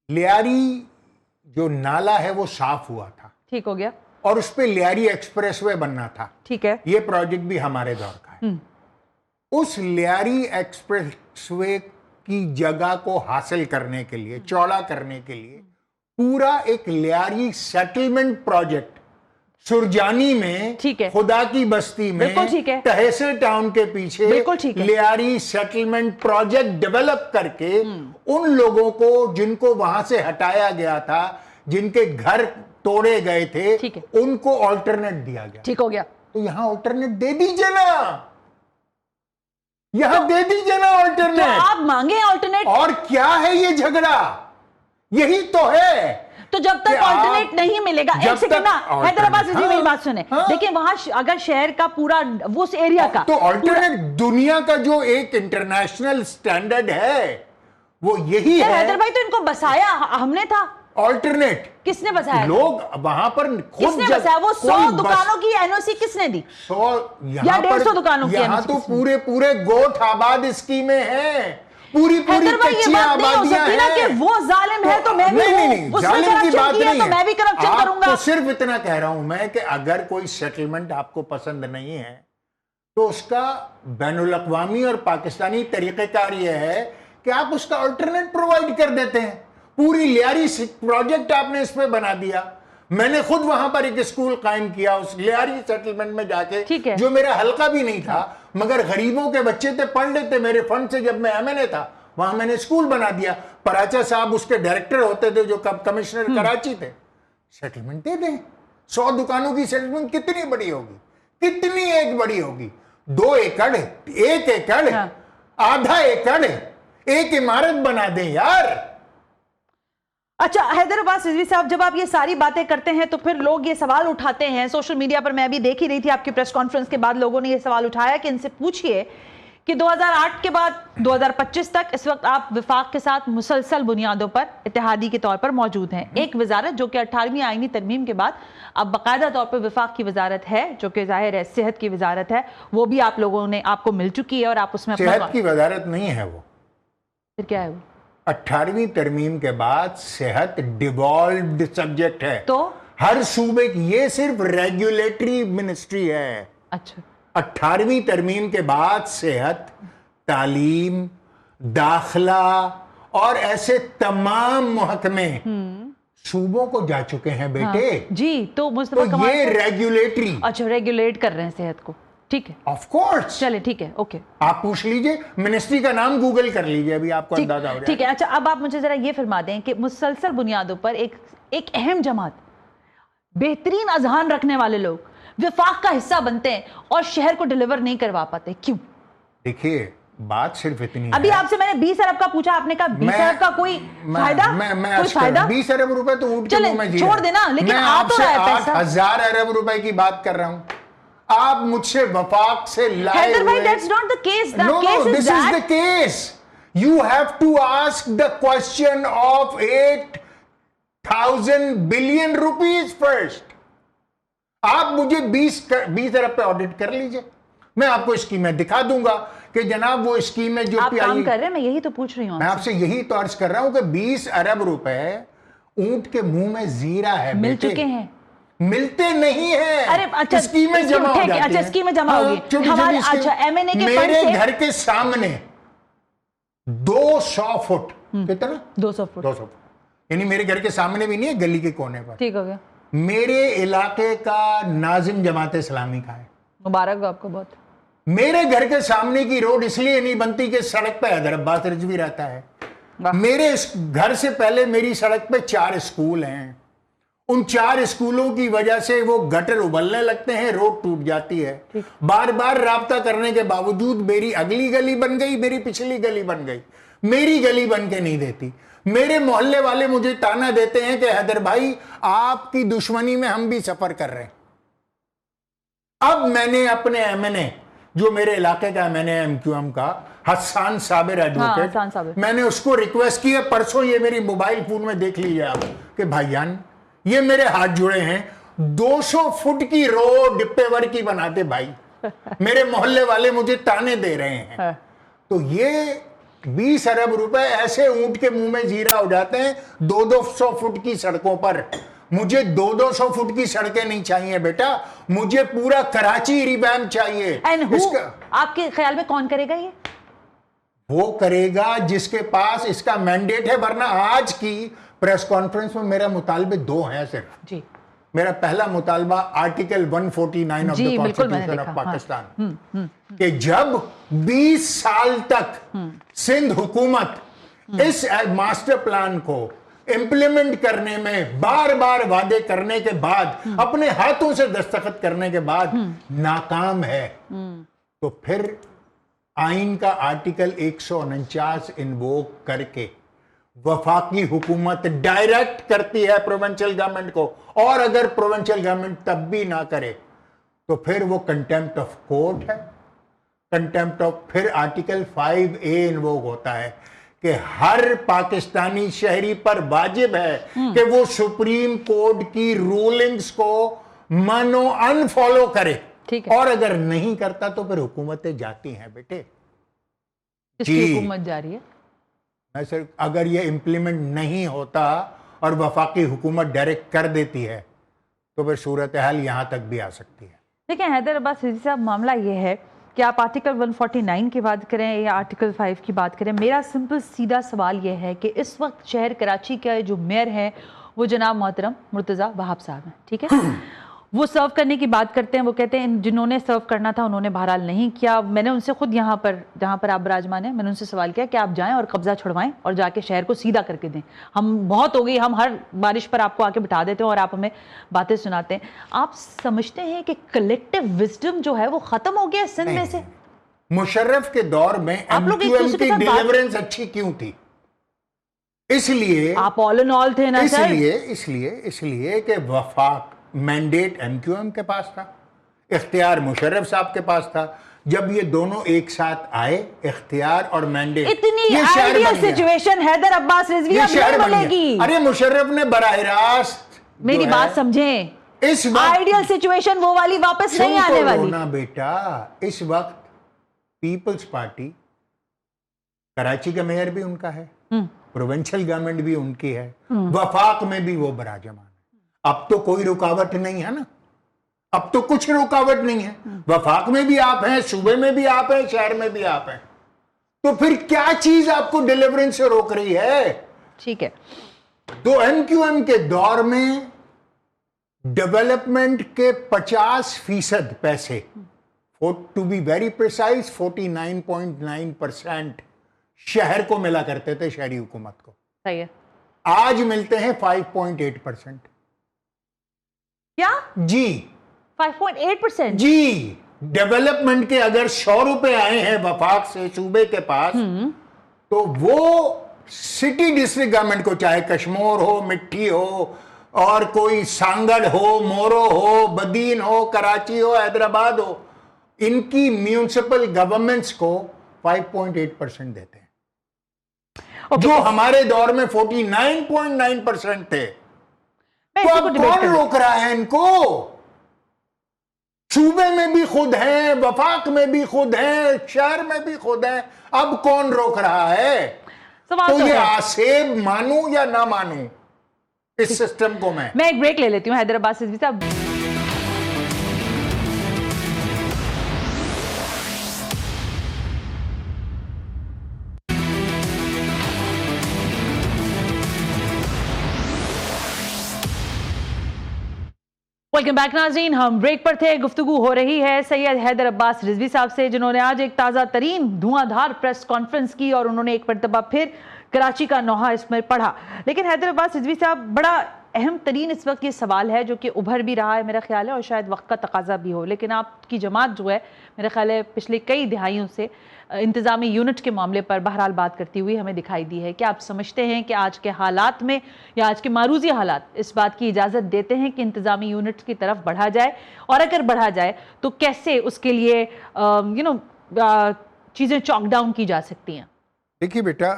लियारी जो नाला है वो साफ हुआ था, ठीक हो गया, और उस पे लियारी एक्सप्रेसवे बनना था, ठीक है। ये प्रोजेक्ट भी हमारे दौर का है। उस लियारी एक्सप्रेसवे की जगह को हासिल करने के लिए, चौड़ा करने के लिए, पूरा एक लियारी सेटलमेंट प्रोजेक्ट सुरजानी में, ठीक है, खुदा की बस्ती में, तहसील टाउन के पीछे लियारी सेटलमेंट प्रोजेक्ट डेवलप करके उन लोगों को जिनको वहां से हटाया गया था, जिनके घर तोड़े गए थे, उनको ऑल्टरनेट दिया गया। ठीक हो गया। तो यहां ऑल्टरनेट दे दीजिए ना, यहां दे दीजिए ना ऑल्टरनेट। तो आप मांगे ऑल्टरनेट। और क्या है ये झगड़ा? यही तो है। तो जब तक ऑल्टरनेट नहीं मिलेगा, एक सेकंड ना, हैदराबाद से मेरी बात सुने। देखिए, वहां अगर शहर का पूरा वो उस एरिया का, तो ऑल्टरनेट दुनिया का जो एक इंटरनेशनल स्टैंडर्ड है वो यही है। हैदराबाद तो इनको बसाया हमने था। ऑल्टरनेट किसने बसाया? लोग वहां पर खुद किसने बसाया? वो 100 दुकानों की एनओसी किसने दी? 100 या 150 दुकानों की? यहाँ तो पूरे गोठ आबाद स्कीमें हैं, पूरी कच्चियां आबादियां हैं। कि वो जालिम है तो मैं भी हूं, जालिम की बात नहीं है, तो मैं भी करप्शन करूंगा। तो सिर्फ इतना कह रहा हूं मैं कि अगर कोई सेटलमेंट आपको पसंद नहीं है तो उसका बैनुल अक़वामी और पाकिस्तानी तरीक़ेकार यह है कि आप उसका अल्टरनेट प्रोवाइड कर देते हैं। पूरी लियारी प्रोजेक्ट आपने इस पे बना दिया। मैंने खुद वहां पर एक स्कूल कायम किया उस लियारी सेटलमेंट में जाके, जो मेरा हल्का भी नहीं था, मगर गरीबों के बच्चे थे, पढ़ लेते मेरे फंड से। जब मैं एमएनए था वहां मैंने स्कूल बना दिया। पराचा साहब उसके डायरेक्टर होते थे, जो कमिश्नर कराची थे। सेटलमेंट दे दें। 100 दुकानों की सेटलमेंट कितनी बड़ी होगी? कितनी एक बड़ी होगी? 2 एकड़, 1 एकड़, आधा एकड़, एक इमारत बना दें यार। अच्छा, हैदराबाद सिद्दीकी साहब, जब आप ये सारी बातें करते हैं तो फिर लोग ये सवाल उठाते हैं सोशल मीडिया पर। मैं अभी देख ही रही थी आपकी प्रेस कॉन्फ्रेंस के बाद लोगों ने ये सवाल उठाया कि इनसे पूछिए कि 2008 के बाद 2025 तक इस वक्त आप विफाक के साथ मुसलसल बुनियादों पर इत्तेहादी के तौर पर मौजूद हैं। एक वजारत जो कि 18वीं आईनी तरमीम के बाद अब बाकायदा तौर पर विफाक की वजारत है, जो कि जाहिर है सेहत की वजारत है, वो भी आप लोगों ने आपको मिल चुकी है और आप उसमें सेहत की वजारत नहीं है वो। फिर क्या है वो? 18वीं तरमीम के बाद सेहत डिवॉल्व्ड सब्जेक्ट है। तो हर सूबे की, ये सिर्फ रेगुलेटरी मिनिस्ट्री है। अच्छा, 18वीं तरमीम के बाद सेहत, तालीम, दाखिला और ऐसे तमाम महकमे सूबों को जा चुके हैं बेटे। जी, तो मुस्तफा कमाल ये रेगुलेटरी, अच्छा, रेगुलेट कर रहे हैं सेहत को। ठीक है, ऑफ कोर्स। चले, ठीक है, ओके। आप पूछ लीजिए, मिनिस्ट्री का नाम गूगल कर लीजिए, अभी आपको अंदाजा हो जाएगा। ठीक है। अच्छा, अब आप मुझे जरा ये फरमा दें कि मुसलसल बुनियादों पर एक अहम जमात, बेहतरीन अजहान रखने वाले लोग विफाक का हिस्सा बनते हैं और शहर को डिलीवर नहीं करवा पाते, क्यों? देखिए, बात सिर्फ इतनी अभी आपसे मैंने 20 अरब का पूछा, आपने कहा 20 अरब का कोई फायदा? कोई फायदा? 20 अरब रुपए तो ऊँट के मुंह में जी छोड़ देना, लेकिन आ तो रहा है पैसा। 8,000 अरब रुपए की बात कर रहा हूं। आप मुझसे वफाक से लाए हुए। That's not the case. No, this is the case. You have to ask the question of 8,000 billion rupees first. आप मुझे 20 अरब पे ऑडिट कर लीजिए, मैं आपको स्कीमें दिखा दूंगा कि जनाब वो स्कीमें जो आप काम कर रहे हैं, मैं यही तो पूछ रही हूँ। मैं आपसे यही तो अर्ज कर रहा हूं कि 20 अरब रुपए ऊंट के मुंह में जीरा है। मिल चुके हैं? मिलते नहीं है। अरे अच्छा, स्कीमें जमा हो जाती हैं। अच्छा, स्कीमें जमा होगी हमारे। अच्छा, एमएनए के मेरे घर के सामने 200 फुट, कितना? 200 फुट, 200 फुट, यानी मेरे घर के सामने भी नहीं है, गली के कोने पर। ठीक हो गया। मेरे इलाके का नाजिम जमात इस्लामी का है, मुबारक हो आपको बहुत। मेरे घर के सामने की रोड इसलिए नहीं बनती कि सड़क पे हैदर अब्बास रिजवी रहता है। वाह। मेरे घर से पहले मेरी सड़क पे 4 स्कूल हैं। उन 4 स्कूलों की वजह से वो गटर उबलने लगते हैं, रोड टूट जाती है। बार बार राब्ता करने के बावजूद मेरी अगली गली बन गई, मेरी पिछली गली बन गई, मेरी गली बन के नहीं देती। मेरे मोहल्ले वाले मुझे ताना देते हैं कि हैदर भाई आपकी दुश्मनी में हम भी सफर कर रहे हैं। अब मैंने अपने एमएनए, जो मेरे इलाके का एमएनए एमक्यूएम का हसन साबिर एडवोकेट, हसन साबिर। मैंने उसको रिक्वेस्ट की है, परसों ये मेरी मोबाइल फोन में देख लीजिए आप, कि भाईजान ये मेरे हाथ जुड़े हैं, 200 फुट की रोड डिप्पेवर की बनाते भाई। मेरे मोहल्ले वाले मुझे ताने दे रहे हैं। तो ये 20 अरब रुपए ऐसे ऊंट के मुंह में जीरा हो जाते हैं 200 फुट की सड़कों पर। मुझे 200 फुट की सड़कें नहीं चाहिए बेटा, मुझे पूरा कराची रिवैम्प चाहिए। आपके ख्याल में कौन करेगा ये? वो करेगा जिसके पास इसका मैंडेट है, वरना आज की प्रेस कॉन्फ्रेंस में मेरा मुतालबे 2 हैं सिर्फ जी। मेरा पहला मुतालबा article 149 of the constitution of Pakistan, कि जब 20 साल तक सिंध हुकूमत इस मास्टर प्लान को इंप्लीमेंट करने में बार बार वादे करने के बाद, अपने हाथों से दस्तखत करने के बाद नाकाम है, तो फिर आइन का आर्टिकल 149 इन्वोक करके वफाकी हुकूमत डायरेक्ट करती है प्रोविंशियल गवर्नमेंट को, और अगर प्रोविंशियल गवर्नमेंट तब भी ना करे तो फिर वो कंटेम्प्ट ऑफ कोर्ट है। कंटेम्प्ट ऑफ, फिर आर्टिकल 5A इन्वोक होता है कि हर पाकिस्तानी शहरी पर वाजिब है कि वो सुप्रीम कोर्ट की रूलिंग्स को मानो अनफॉलो करे, और अगर नहीं करता तो फिर हुकूमतें जाती हैं बेटे। किसकी हुकूमत जा रही है? सर, अगर ये इंप्लीमेंट नहीं होता और वफाकी हुकूमत डायरेक्ट कर देती है तो फिर सूरत हाल यहां तक भी आ सकती है। देखिए हैदर अब्बास रिजवी साहब, मामला ये है कि आप आर्टिकल 149 की बात करें या आर्टिकल 5 की बात करें, मेरा सिंपल सीधा सवाल ये है कि इस वक्त शहर कराची का जो मेयर है वो जनाब मोहतरम मुर्तज़ा वहाब साहब हैं, ठीक है। वो सर्व करने की बात करते हैं, वो कहते हैं जिन्होंने सर्व करना था उन्होंने बहरहाल नहीं किया। मैंने उनसे खुद यहाँ पर जहाँ पर आप विराजमान हैं, मैंने उनसे सवाल किया कि आप जाएं और कब्जा छुड़वाएं और जाके शहर को सीधा करके दें। हम बहुत हो गई, हम हर बारिश पर आपको आके बिठा देते हैं और आप हमें बातें सुनाते हैं। आप समझते हैं कि कलेक्टिव विजडम जो है वो खत्म हो गया सिंध में से? मुशर्रफ के दौर में एमक्यूएम की डिलीवरेंस अच्छी क्यों थी? इसलिए आप ऑल इन ऑल थे ना सर। इसलिए कि वफाक मैंडेट एमक्यूएम के पास था, इख्तियार मुशर्रफ साहब के पास था। जब ये दोनों एक साथ आए, इख्तियार और मैंडेट, इतनी आइडियल सिचुएशन हैदर अब्बास रिजवी अब नहीं मिलेगी। अरे मुशर्रफ ने बराह रास्त, मेरी बात समझें, इस वक्त आइडियल सिचुएशन वो वाली वापस नहीं आने वाली ना बेटा। इस वक्त पीपल्स पार्टी, कराची का मेयर भी उनका है, प्रोविंशियल गवर्नमेंट भी उनकी है, वफाक में भी वो बराजमान। अब तो कोई रुकावट नहीं है ना, अब तो कुछ रुकावट नहीं है। वफाक में भी आप हैं, सूबे में भी आप हैं, शहर में भी आप हैं, तो फिर क्या चीज आपको डिलीवरेंस से रोक रही है? ठीक है। तो एमक्यूएम के दौर में डेवलपमेंट के 50% पैसे, टू बी वेरी प्रिसाइज 49.9% शहर को मिला करते थे, शहरी हुकूमत को। सही है। आज मिलते हैं 5.8%। क्या जी? 5.8% जी। डेवलपमेंट के अगर 100 रुपए आए हैं वफाक से सूबे के पास, तो वो सिटी डिस्ट्रिक्ट गवर्नमेंट को, चाहे कश्मीर हो, मिट्टी हो, और कोई सांगड़ हो, मोरो हो, बदीन हो, कराची हो, हैदराबाद हो, इनकी म्यूनिसिपल गवर्नमेंट्स को 5.8% देते हैं। जो हमारे दौर में 49.9% थे। तो अब कौन रोक रहा है इनको? सूबे में भी खुद हैं, वफाक में भी खुद हैं, शहर में भी खुद हैं, अब कौन रोक रहा है? तो ये आसेब मानूं या ना मानूं इस सिस्टम को? मैं एक ब्रेक ले लेती हूँ हैदर अब्बास रिजवी साहब। वेलकम बैक नाज़रीन, हम ब्रेक पर थे। गुफ्तगू हो रही है सैयद हैदर अब्बास रिजवी साहब से, जिन्होंने आज एक ताज़ा तरीन धुआंधार प्रेस कॉन्फ्रेंस की और उन्होंने एक मरतबा फिर कराची का नोहा इसमें पढ़ा। लेकिन हैदर अब्बास रिजवी साहब, बड़ा अहम तरीन इस वक्त ये सवाल है जो कि उभर भी रहा है मेरा ख्याल है, और शायद वक्त का तकाजा भी हो, लेकिन आपकी जमात जो है मेरा ख्याल है पिछले कई दिहाइयों से इंतज़ामी यूनिट के मामले पर बहरहाल बात करती हुई हमें दिखाई दी है। क्या आप समझते हैं कि आज के हालात में या आज के मारूजी हालात इस बात की इजाज़त देते हैं कि इंतज़ामी यूनिट की तरफ बढ़ा जाए, और अगर बढ़ा जाए तो कैसे उसके लिए चीज़ें चॉक डाउन की जा सकती हैं? देखिए बेटा,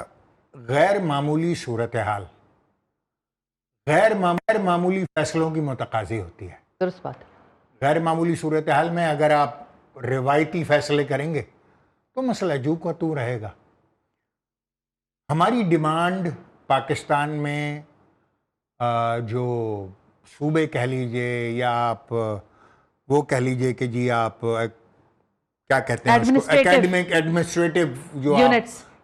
गैर मामूली सूरत हाल गैर मामूली फैसलों की मुतकाज़ी होती है। दुरुस्त बात। गैर मामूली सूरत हाल में अगर आप रिवायती फैसले करेंगे तो मसला जू का तू रहेगा। हमारी डिमांड पाकिस्तान में जो सूबे कह लीजिए या आप वो कह लीजिए कि जी आप क्या कहते हैं उसको, एकेडमिक एडमिनिस्ट्रेटिव जो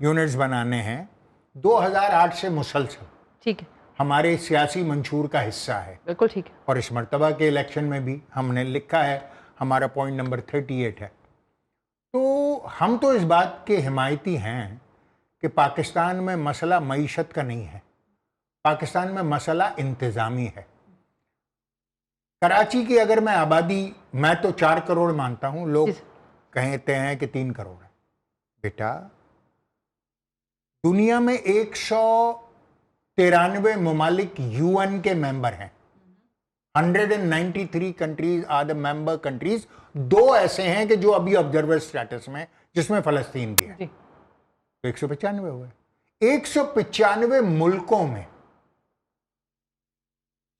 यूनिट्स बनाने हैं, 2008 से मुसलसल ठीक है हमारे सियासी मंशूर का हिस्सा है। बिल्कुल ठीक है। और इस मरतबा के इलेक्शन में भी हमने लिखा है, हमारा पॉइंट नंबर 38 है। तो हम तो इस बात के हिमायती हैं कि पाकिस्तान में मसला मईशत का नहीं है, पाकिस्तान में मसला इंतज़ामी है। कराची की अगर मैं आबादी, मैं तो 4 करोड़ मानता हूँ, लोग कहते हैं कि 3 करोड़ है। बेटा, दुनिया में 193 ममालिक यूएन के मेंबर हैं। 193 countries are the member countries. 2 ऐसे हैं कि जो अभी ऑब्जर्वर स्टेटस में, जिसमें फलस्तीन भी है, तो 195 हुए। 195 मुल्कों में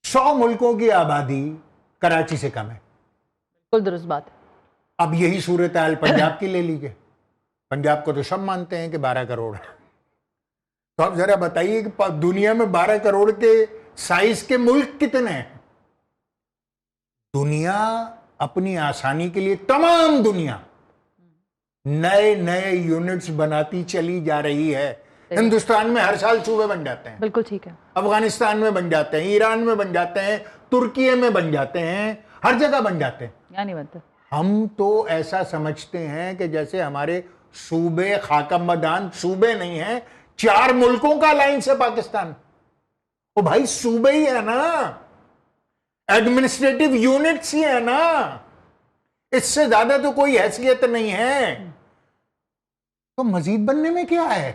100 मुल्कों की आबादी कराची से कम है। बिल्कुल दुरुस्त बात। अब यही सूरत हाल पंजाब की ले लीजिए। पंजाब को तो सब मानते हैं कि 12 करोड़ है। तो आप जरा बताइए कि दुनिया में 12 करोड़ के साइज के मुल्क कितने हैं? दुनिया अपनी आसानी के लिए, तमाम दुनिया नए नए यूनिट्स बनाती चली जा रही है। हिंदुस्तान में हर साल सूबे बन जाते हैं। बिल्कुल ठीक है। अफगानिस्तान में बन जाते हैं, ईरान में बन जाते हैं, तुर्की में बन जाते हैं, हर जगह बन जाते हैं। यानी बनते हम तो ऐसा समझते हैं कि जैसे हमारे सूबे खाकमदान सूबे नहीं हैं, 4 मुल्कों का अलायंस है पाकिस्तान। ओ भाई, सूबे ही है ना, एडमिनिस्ट्रेटिव यूनिट्स ही है ना, इससे ज्यादा तो कोई हैसियत नहीं है। तो मजीद बनने में क्या है,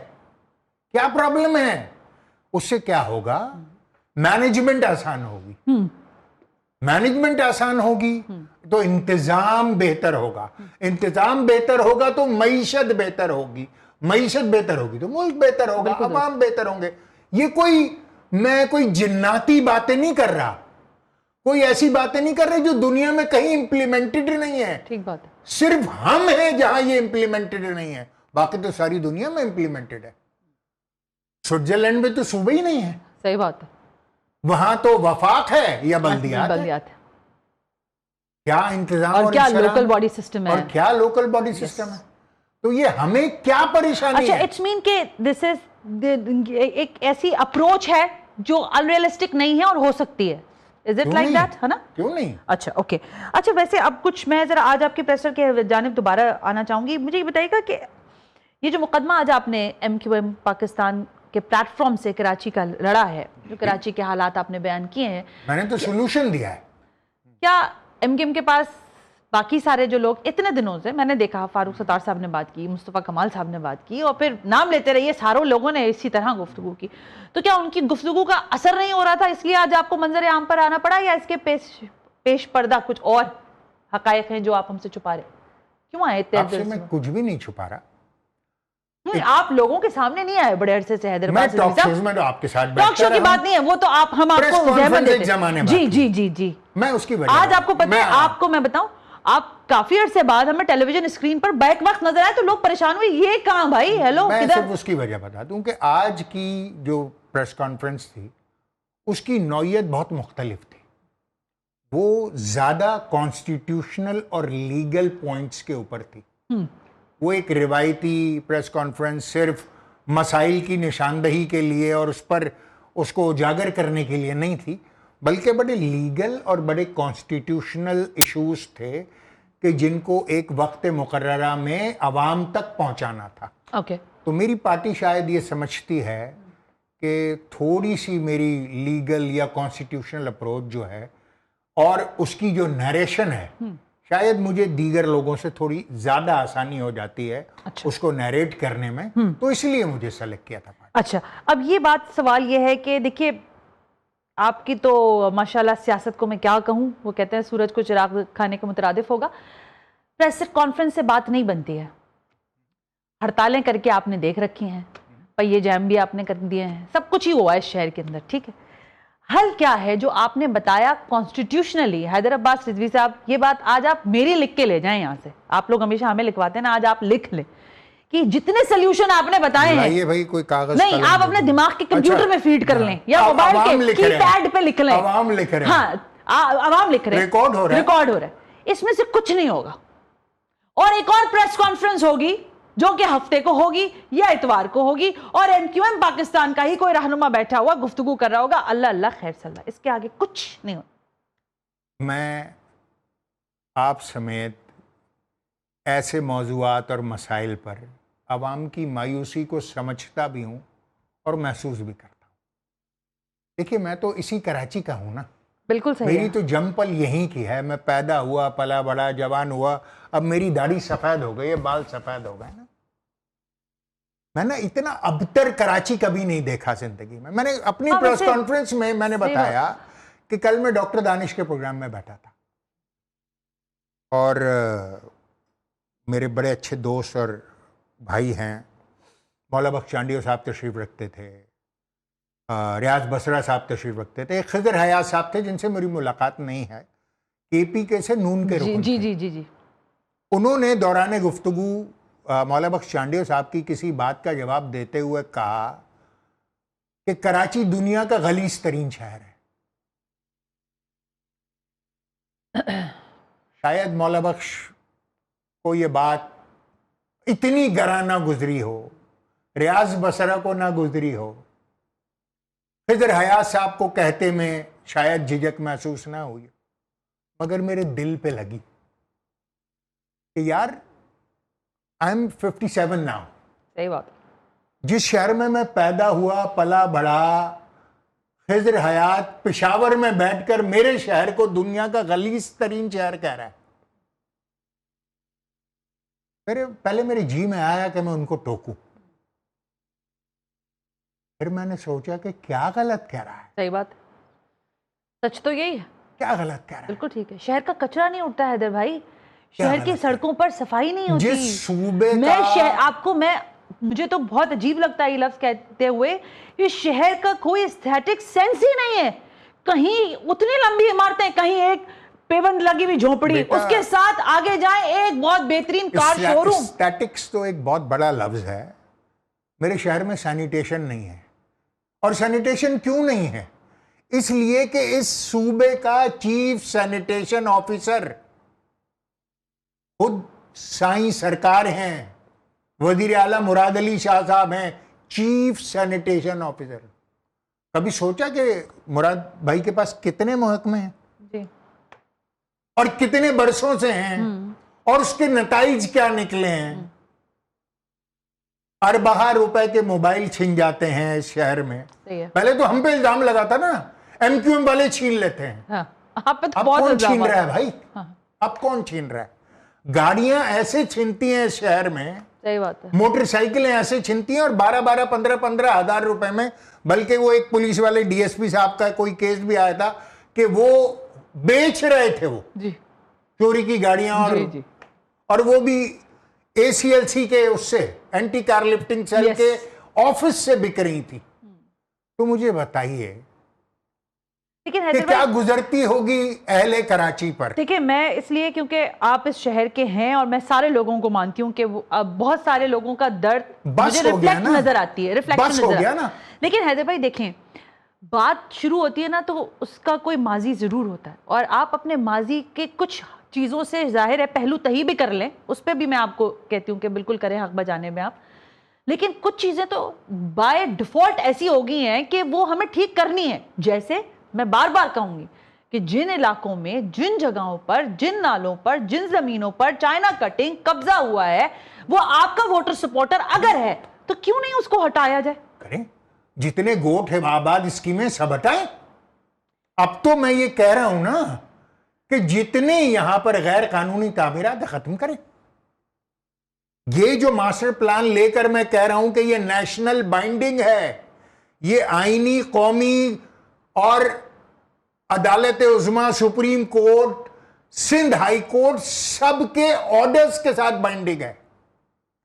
क्या प्रॉब्लम है? उससे क्या होगा? मैनेजमेंट आसान होगी। मैनेजमेंट आसान होगी तो इंतजाम बेहतर होगा। इंतजाम बेहतर होगा तो मईशत बेहतर होगी। मईशत बेहतर होगी तो मुल्क बेहतर होगा, अवाम बेहतर होंगे। ये मैं कोई जिन्नाती बातें नहीं कर रहा, कोई ऐसी बातें नहीं कर रहे जो दुनिया में कहीं इंप्लीमेंटेड नहीं है। ठीक बात है। सिर्फ हम हैं जहां ये इंप्लीमेंटेड नहीं है, बाकी तो सारी दुनिया में इंप्लीमेंटेड है। स्विट्जरलैंड में तो सूबे ही नहीं है। सही बात है। वहां तो वफाक है या बल्दियात है। क्या इंतजाम और क्या लोकल बॉडी सिस्टम है, और क्या लोकल बॉडी सिस्टम है। तो ये हमें क्या परेशानी अच्छा, है? इट्स मीन के दिस इज एक ऐसी अप्रोच है जो अनरियलिस्टिक नहीं है और हो सकती है। इज इट लाइक दैट, है ना? क्यों नहीं? अच्छा, ओके। अच्छा, वैसे अब कुछ मैं जरा आज आपके प्रेसर के जानिब दोबारा आना चाहूंगी। मुझे ये बताइएगा कि ये जो मुकदमा आज आपने MQM पाकिस्तान के प्लेटफॉर्म से कराची का लड़ा है, जो कराची के हालात आपने बयान किए हैं, मैंने तो सोल्यूशन दिया है। क्या MQM के पास बाकी सारे जो लोग इतने दिनों से, मैंने देखा फारूक सत्तार साहब ने बात की, मुस्तफ़ा कमाल साहब ने बात की, और फिर नाम लेते रहिए, सारों लोगों ने इसी तरह गुफ्तगू की, तो क्या उनकी गुफ्तगू का असर नहीं हो रहा था, इसलिए आज आपको मंजर आम पर आना पड़ा, या इसके पेश पर्दा कुछ और हकायक हैं जो आप हमसे छुपा रहे? क्यों आए इतने? आपसे मैं कुछ भी नहीं छुपा रहा। आप लोगों के सामने नहीं आए बड़े अरसे से हैदराबाद। टॉक शोज में तो आपके साथ टॉक शो की बात नहीं है, वो तो हम आपको ज़हमत देते हैं। जी जी जी जी, मैं उसकी वजह आज आपको पता है, आपको मैं बताऊं, आप काफी अरसे बाद हमें टेलीविजन स्क्रीन पर बैक वक्त नजर आए तो लोग परेशान हुए, ये कहां भाई, हेलो मैं किधर? सिर्फ उसकी वजह बता दूं कि आज की जो प्रेस कॉन्फ्रेंस थी उसकी नौयत बहुत मुख्तलिफ थी। वो ज्यादा कॉन्स्टिट्यूशनल और लीगल पॉइंट्स के ऊपर थी। वो एक रिवायती प्रेस कॉन्फ्रेंस सिर्फ मसाइल की निशानदही के लिए और उस पर उसको उजागर करने के लिए नहीं थी। बल्कि बड़े लीगल और बड़े कॉन्स्टिट्यूशनल इश्यूज थे कि जिनको एक वक्त मुकर्ररा में अवाम तक पहुंचाना था। ओके। तो मेरी पार्टी शायद ये समझती है कि थोड़ी सी मेरी लीगल या कॉन्स्टिट्यूशनल अप्रोच जो है और उसकी जो नरेशन है, शायद मुझे दीगर लोगों से थोड़ी ज्यादा आसानी हो जाती है उसको नरेट करने में, तो इसलिए मुझे सेलेक्ट किया था। अच्छा, अब ये बात सवाल ये है कि देखिए आपकी तो माशाल्लाह सियासत को मैं क्या कहूँ, वो कहते हैं सूरज को चिराग खाने के मुतरादिफ होगा। प्रेस कॉन्फ्रेंस से बात नहीं बनती है, हड़तालें करके आपने देख रखी हैं, पहिए जैम भी आपने कर दिए हैं, सब कुछ ही हुआ है इस शहर के अंदर, ठीक है। हल क्या है जो आपने बताया कॉन्स्टिट्यूशनली? हैदर अब्बास रिजवी साहब, ये बात आज आप मेरी लिख के ले जाएं यहाँ से, आप लोग हमेशा हमें लिखवाते हैं ना, आज आप लिख लें कि जितने सोल्यूशन आपने बताए हैं, भाई कोई कागज नहीं आप अपने दिमाग के कंप्यूटर में फीड कर लें या मोबाइल के कीपैड पे लिख लें। आवाम लिख रहे हैं, हाँ आवाम लिख रहे हैं, रिकॉर्ड हो रहा है, इसमें से कुछ नहीं होगा। और एक और प्रेस कॉन्फ्रेंस होगी जो कि हफ्ते को होगी या इतवार को होगी, और एमक्यूएम पाकिस्तान का ही कोई रहनुमा बैठा हुआ गुफ्तगू कर रहा होगा, अल्लाह अल्लाह खैर सल्लाह, इसके आगे कुछ नहीं होगा। मैं आप समेत ऐसे मौजूआत और मसाइल पर आवाम की मायूसी को समझता भी हूं और महसूस भी करता हूं। देखिए मैं तो इसी कराची का हूं ना, बिल्कुल सही मेरी तो जमपल यहीं की है, मैं पैदा हुआ, पला बड़ा, जवान हुआ, अब मेरी दाढ़ी सफेद हो गई है, बाल सफेद हो गए ना। मैं ना इतना अबतर कराची कभी नहीं देखा जिंदगी में। मैंने अपनी प्रेस कॉन्फ्रेंस में मैंने बताया कि कल मैं डॉक्टर दानिश के प्रोग्राम में बैठा था और मेरे बड़े अच्छे दोस्त और भाई हैं मौला बख्श चांडियो साहब तशरीफ रखते थे, रियाज बसरा साहब तशरीफ रखते थे, खिजर हयात साहब थे जिनसे मेरी मुलाकात नहीं है, केपीके से नून के रुकन जी जी जी जी। उन्होंने दौरान गुफ्तगू मौला बख्श चांडियो साहब की किसी बात का जवाब देते हुए कहा कि कराची दुनिया का गलीज तरीन शहर है। शायद मौला बख्श को ये बात इतनी गरा ना गुजरी हो, रियाज बसरा को ना गुजरी हो, खिजर हयात साहब को कहते में शायद झिझक महसूस ना हुई, मगर मेरे दिल पे लगी कि यार आई एम 57 नाउ। सही बात। जिस शहर में मैं पैदा हुआ, पला बड़ा, खिजर हयात पेशावर में बैठकर मेरे शहर को दुनिया का गलीज तरीन शहर कह रहा है। पहले मेरे जी में आया कि मैं उनको टोकूं, फिर मैंने सोचा कि क्या गलत कह रहा है। सही बात, सच तो यही है। क्या गलत कह रहा है? बिल्कुल ठीक है। शहर का कचरा नहीं उठता है हैदर भाई, शहर की सड़कों पर सफाई नहीं होती। जिस सूबे का मुझे तो बहुत अजीब लगता है ये लफ्ज कहते हुए, ये शहर का कोई एस्थेटिक सेंस ही नहीं है। कहीं उतनी लंबी इमारतें, कहीं एक पेवन लगी हुई झोपड़ी, उसके साथ आगे जाए एक बहुत बेहतरीन कार शोरूम। एस्थेटिक्स तो एक बहुत बड़ा लफ्ज है। मेरे शहर में सैनिटेशन नहीं है, और सैनिटेशन क्यों नहीं है? इसलिए कि इस सूबे का चीफ सैनिटेशन ऑफिसर खुद साईं सरकार हैं, वजीर आला मुराद अली शाह साहब हैं चीफ सैनिटेशन ऑफिसर। कभी सोचा कि मुराद भाई के पास कितने महकमे हैं जी, और कितने बरसों से हैं, और उसके नताइज क्या निकले हैं? अरबा रुपए के मोबाइल छीन जाते हैं इस शहर में। पहले तो हम पे इल्जाम लगा था ना, एमक्यूएम वाले छीन लेते हैं। अब कौन छीन रहा है भाई? अब कौन छीन रहा है? गाड़ियां ऐसे छीनती हैं इस शहर में, सही बात है, मोटरसाइकिलें ऐसे छीनती हैं, और 12-12, 15-15 हजार रुपए में। बल्कि वो एक पुलिस वाले डीएसपी साहब का कोई केस भी आया था कि वो बेच रहे थे वो जी चोरी की गाड़ियां, और वो भी एसीएलसी के उससे एंटी कार लिफ्टिंग सेल के ऑफिस से बिक रही थी। तो मुझे बताइए कि क्या गुजरती होगी अहले कराची पर। देखिए, मैं इसलिए क्योंकि आप इस शहर के हैं और मैं सारे लोगों को मानती हूँ कि बहुत सारे लोगों का दर्द मुझे रिफ्लेक्ट नजर आती है, रिफ्लेक्शन नजर आती है। लेकिन हैदर भाई देखें, बात शुरू होती है ना तो उसका कोई माजी जरूर होता है, और आप अपने माजी के कुछ चीज़ों से जाहिर है पहलू तही भी कर लें, उस पर भी मैं आपको कहती हूँ कि बिल्कुल करें हक बजाने में आप। लेकिन कुछ चीज़ें तो बाय डिफॉल्ट ऐसी हो गई हैं कि वो हमें ठीक करनी है। जैसे मैं बार बार कहूंगी कि जिन इलाकों में, जिन जगहों पर, जिन नालों पर, जिन जमीनों पर चाइना कटिंग कब्जा हुआ है, वो आपका वोटर सपोर्टर अगर है तो क्यों नहीं उसको हटाया जाए? करें, जितने गोट है आबाद स्कीमें सब हटाएं। अब तो मैं ये कह रहा हूं ना कि जितने यहां पर गैर कानूनी तामीरात खत्म करें। ये जो मास्टर प्लान लेकर मैं कह रहा हूं कि ये नेशनल बाइंडिंग है, ये आईनी, कौमी और अदालत उज़्मा, supreme court, Sindh high court सबके ऑर्डर्स के साथ बाइंडिंग है।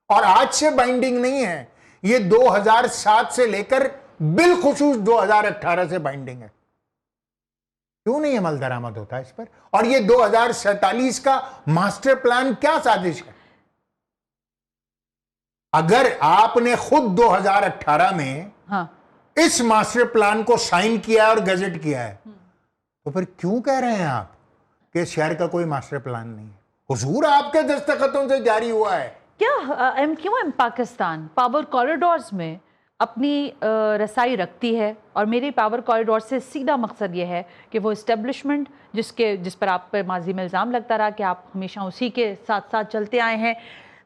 और आज से बाइंडिंग नहीं है, ये 2007 से लेकर बिलखुसूस 2018 से बाइंडिंग है। क्यों नहीं अमल दरामद होता इस पर? और ये 2047 का मास्टर प्लान क्या साजिश है? अगर आपने खुद 2018 में इस मास्टर प्लान को साइन किया और गजट किया है, तो फिर क्यों कह रहे हैं आप कि शहर का कोई मास्टर प्लान नहीं है? हुजूर आपके दस्तखतों से जारी हुआ है। क्या MQM पाकिस्तान पावर कॉरिडोर्स में अपनी रसाई रखती है? और मेरे पावर कॉरिडोर से सीधा मकसद ये है कि वो इस्टेब्लिशमेंट जिस पर आप पर माजी में इल्ज़ाम लगता रहा कि आप हमेशा उसी के साथ साथ चलते आए हैं,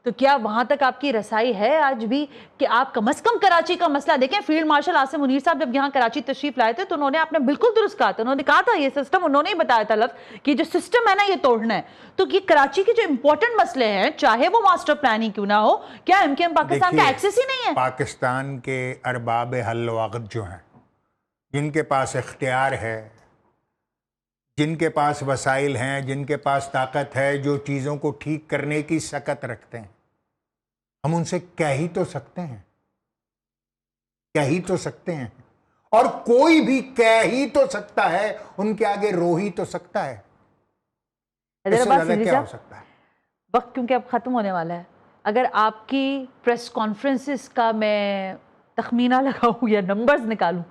तो क्या वहां तक आपकी रसाई है आज भी कि आप कम से कम कराची का मसला देखें? फील्ड मार्शल आसिम मुनीर साहब जब यहाँ कराची तशरीफ लाए थे तो उन्होंने आपने बिल्कुल दुरुस्त कहा था, उन्होंने कहा था ये सिस्टम, उन्होंने ही बताया था लफ्ज़ कि जो सिस्टम है ना ये तोड़ना है। तो ये कराची के जो इंपॉर्टेंट मसले हैं, चाहे वो मास्टर प्लान ही क्यों ना हो, क्या MQM पाकिस्तान का एक्सेस ही नहीं है? पाकिस्तान के अरबाब हल वक़्त जो हैं, जिनके पास इख्तियार है, जिनके पास वसाइल हैं, जिनके पास ताकत है, जो चीज़ों को ठीक करने की सकत रखते हैं, हम उनसे कह ही तो सकते हैं, कह ही तो सकते हैं। और कोई भी कह ही तो सकता है, उनके आगे रो ही तो सकता है। इससे ज़्यादा क्या हो सकता है? वक्त क्योंकि अब ख़त्म होने वाला है, अगर आपकी प्रेस कॉन्फ्रेंसेस का मैं तखमीना लगाऊं या नंबर्स निकालूं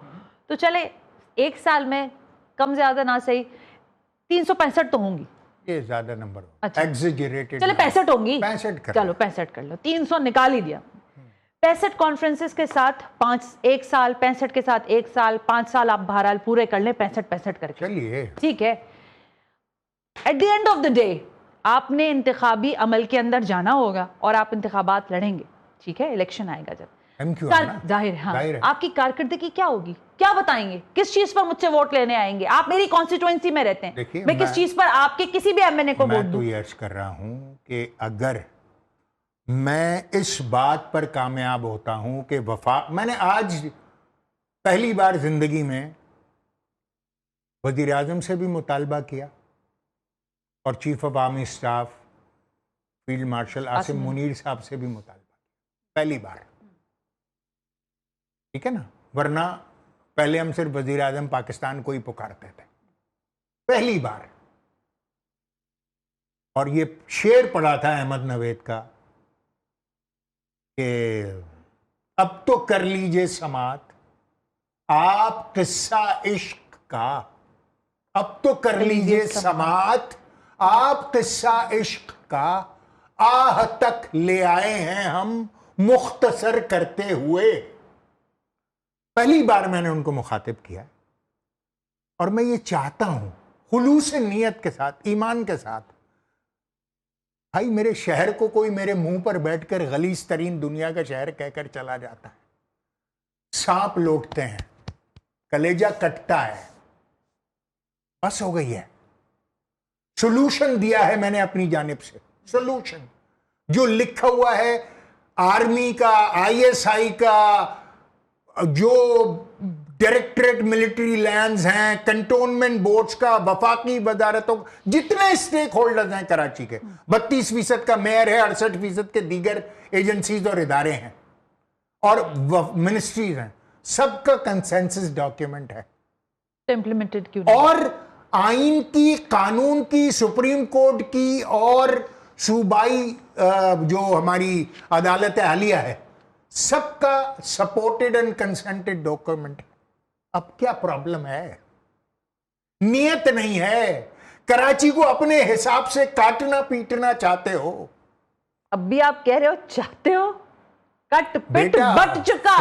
तो चले एक साल में कम ज़्यादा ना सही 365 तो होंगी। ये ज्यादा नंबर, अच्छा, एग्जेजरेटेड, चले 65 होंगी, 65 कर, चलो 65 कर लो, 300 निकाल ही दिया। 65 कॉन्फ्रेंसेस के साथ 1 साल, 65 के साथ 1 साल, 5 साल आप बहरहाल पूरे कर लें 65 करके, चलिए ठीक है। At the end of the day आपने इंतखाबी अमल के अंदर जाना होगा और आप इंतखाबात लड़ेंगे, ठीक है, इलेक्शन आएगा जब, जाहिर है, हाँ, आपकी कारकर्दगी क्या होगी? क्या बताएंगे? किस चीज पर मुझसे वोट लेने आएंगे? आप मेरी कॉन्स्टिट्यूएंसी में रहते हैं, मैं किस चीज पर आपके किसी भी MNA को वोट दूं? मैं तो अर्ज कर रहा हूं कि अगर मैं इस बात पर कामयाब होता हूं कि मैंने आज पहली बार जिंदगी में वजीर आजम से भी मुतालबा किया और chief of army staff field marshal Asim Munir साहब से भी मुतालबा किया, पहली बार, ठीक है ना? वरना पहले हम सिर्फ वजीर आजम पाकिस्तान को ही पुकारते थे, पहली बार। और ये शेर पढ़ा था अहमद नवेद का कि अब तो कर लीजिए समात आप किस्सा इश्क का, अब तो कर लीजिए समात आप किस्सा इश्क का, आह तक ले आए हैं हम मुख्तसर करते हुए। पहली बार मैंने उनको मुखातिब किया और मैं ये चाहता हूं खुलूस नीयत के साथ, ईमान के साथ, भाई मेरे शहर को कोई मेरे मुंह पर बैठकर गलीज तरीन दुनिया का शहर कहकर चला जाता है, सांप लौटते हैं, कलेजा कटता है, बस हो गई है। सोल्यूशन दिया है मैंने अपनी जानिब से, सोल्यूशन जो लिखा हुआ है आर्मी का, ISI का, जो डायरेक्टरेट मिलिट्री लैंड्स हैं, कंटोनमेंट बोर्ड्स का, वफाकी वजारतों, जितने स्टेक होल्डर्स हैं कराची के, 32% का मेयर है, 68% के दीगर एजेंसीज और इदारे हैं और मिनिस्ट्रीज हैं, सबका कंसेंसस डॉक्यूमेंट है। इम्प्लीमेंटेड क्यों? और आइन की, कानून की, सुप्रीम कोर्ट की और सूबाई जो हमारी अदालत आलिया है, सबका सपोर्टेड एंड कंसेंटेड डॉक्यूमेंट है। अब क्या प्रॉब्लम है? नियत नहीं है, कराची को अपने हिसाब से काटना पीटना चाहते हो। अब भी आप कह रहे हो चाहते हो, कट पिट बट चुका।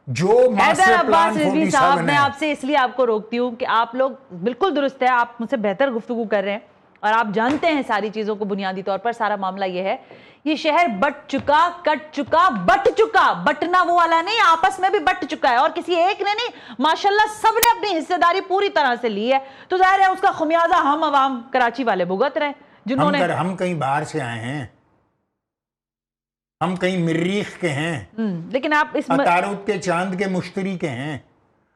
जो हैदर मास्टर अब्बास प्लान रिजवी साहब, 47 मैं है, आपसे इसलिए आपको रोकती हूँ कि आप लोग बिल्कुल दुरुस्त है, आप मुझसे बेहतर गुफ्तगू कर रहे हैं और आप जानते हैं सारी चीजों को। बुनियादी तौर पर सारा मामला यह है, ये शहर बट चुका, कट चुका, बट चुका, बटना वो वाला नहीं, आपस में भी बट चुका है और किसी एक ने नहीं, माशाल्लाह सबने अपनी हिस्सेदारी पूरी तरह से ली है। तो जाहिर है उसका खुमियाजा हम अवाम कराची वाले भुगत रहे, जिन्होंने हम कहीं बाहर से आए हैं, हम कहीं मरीख के हैं, लेकिन आप इस अतारुद के चांद के मुश्तरी के हैं,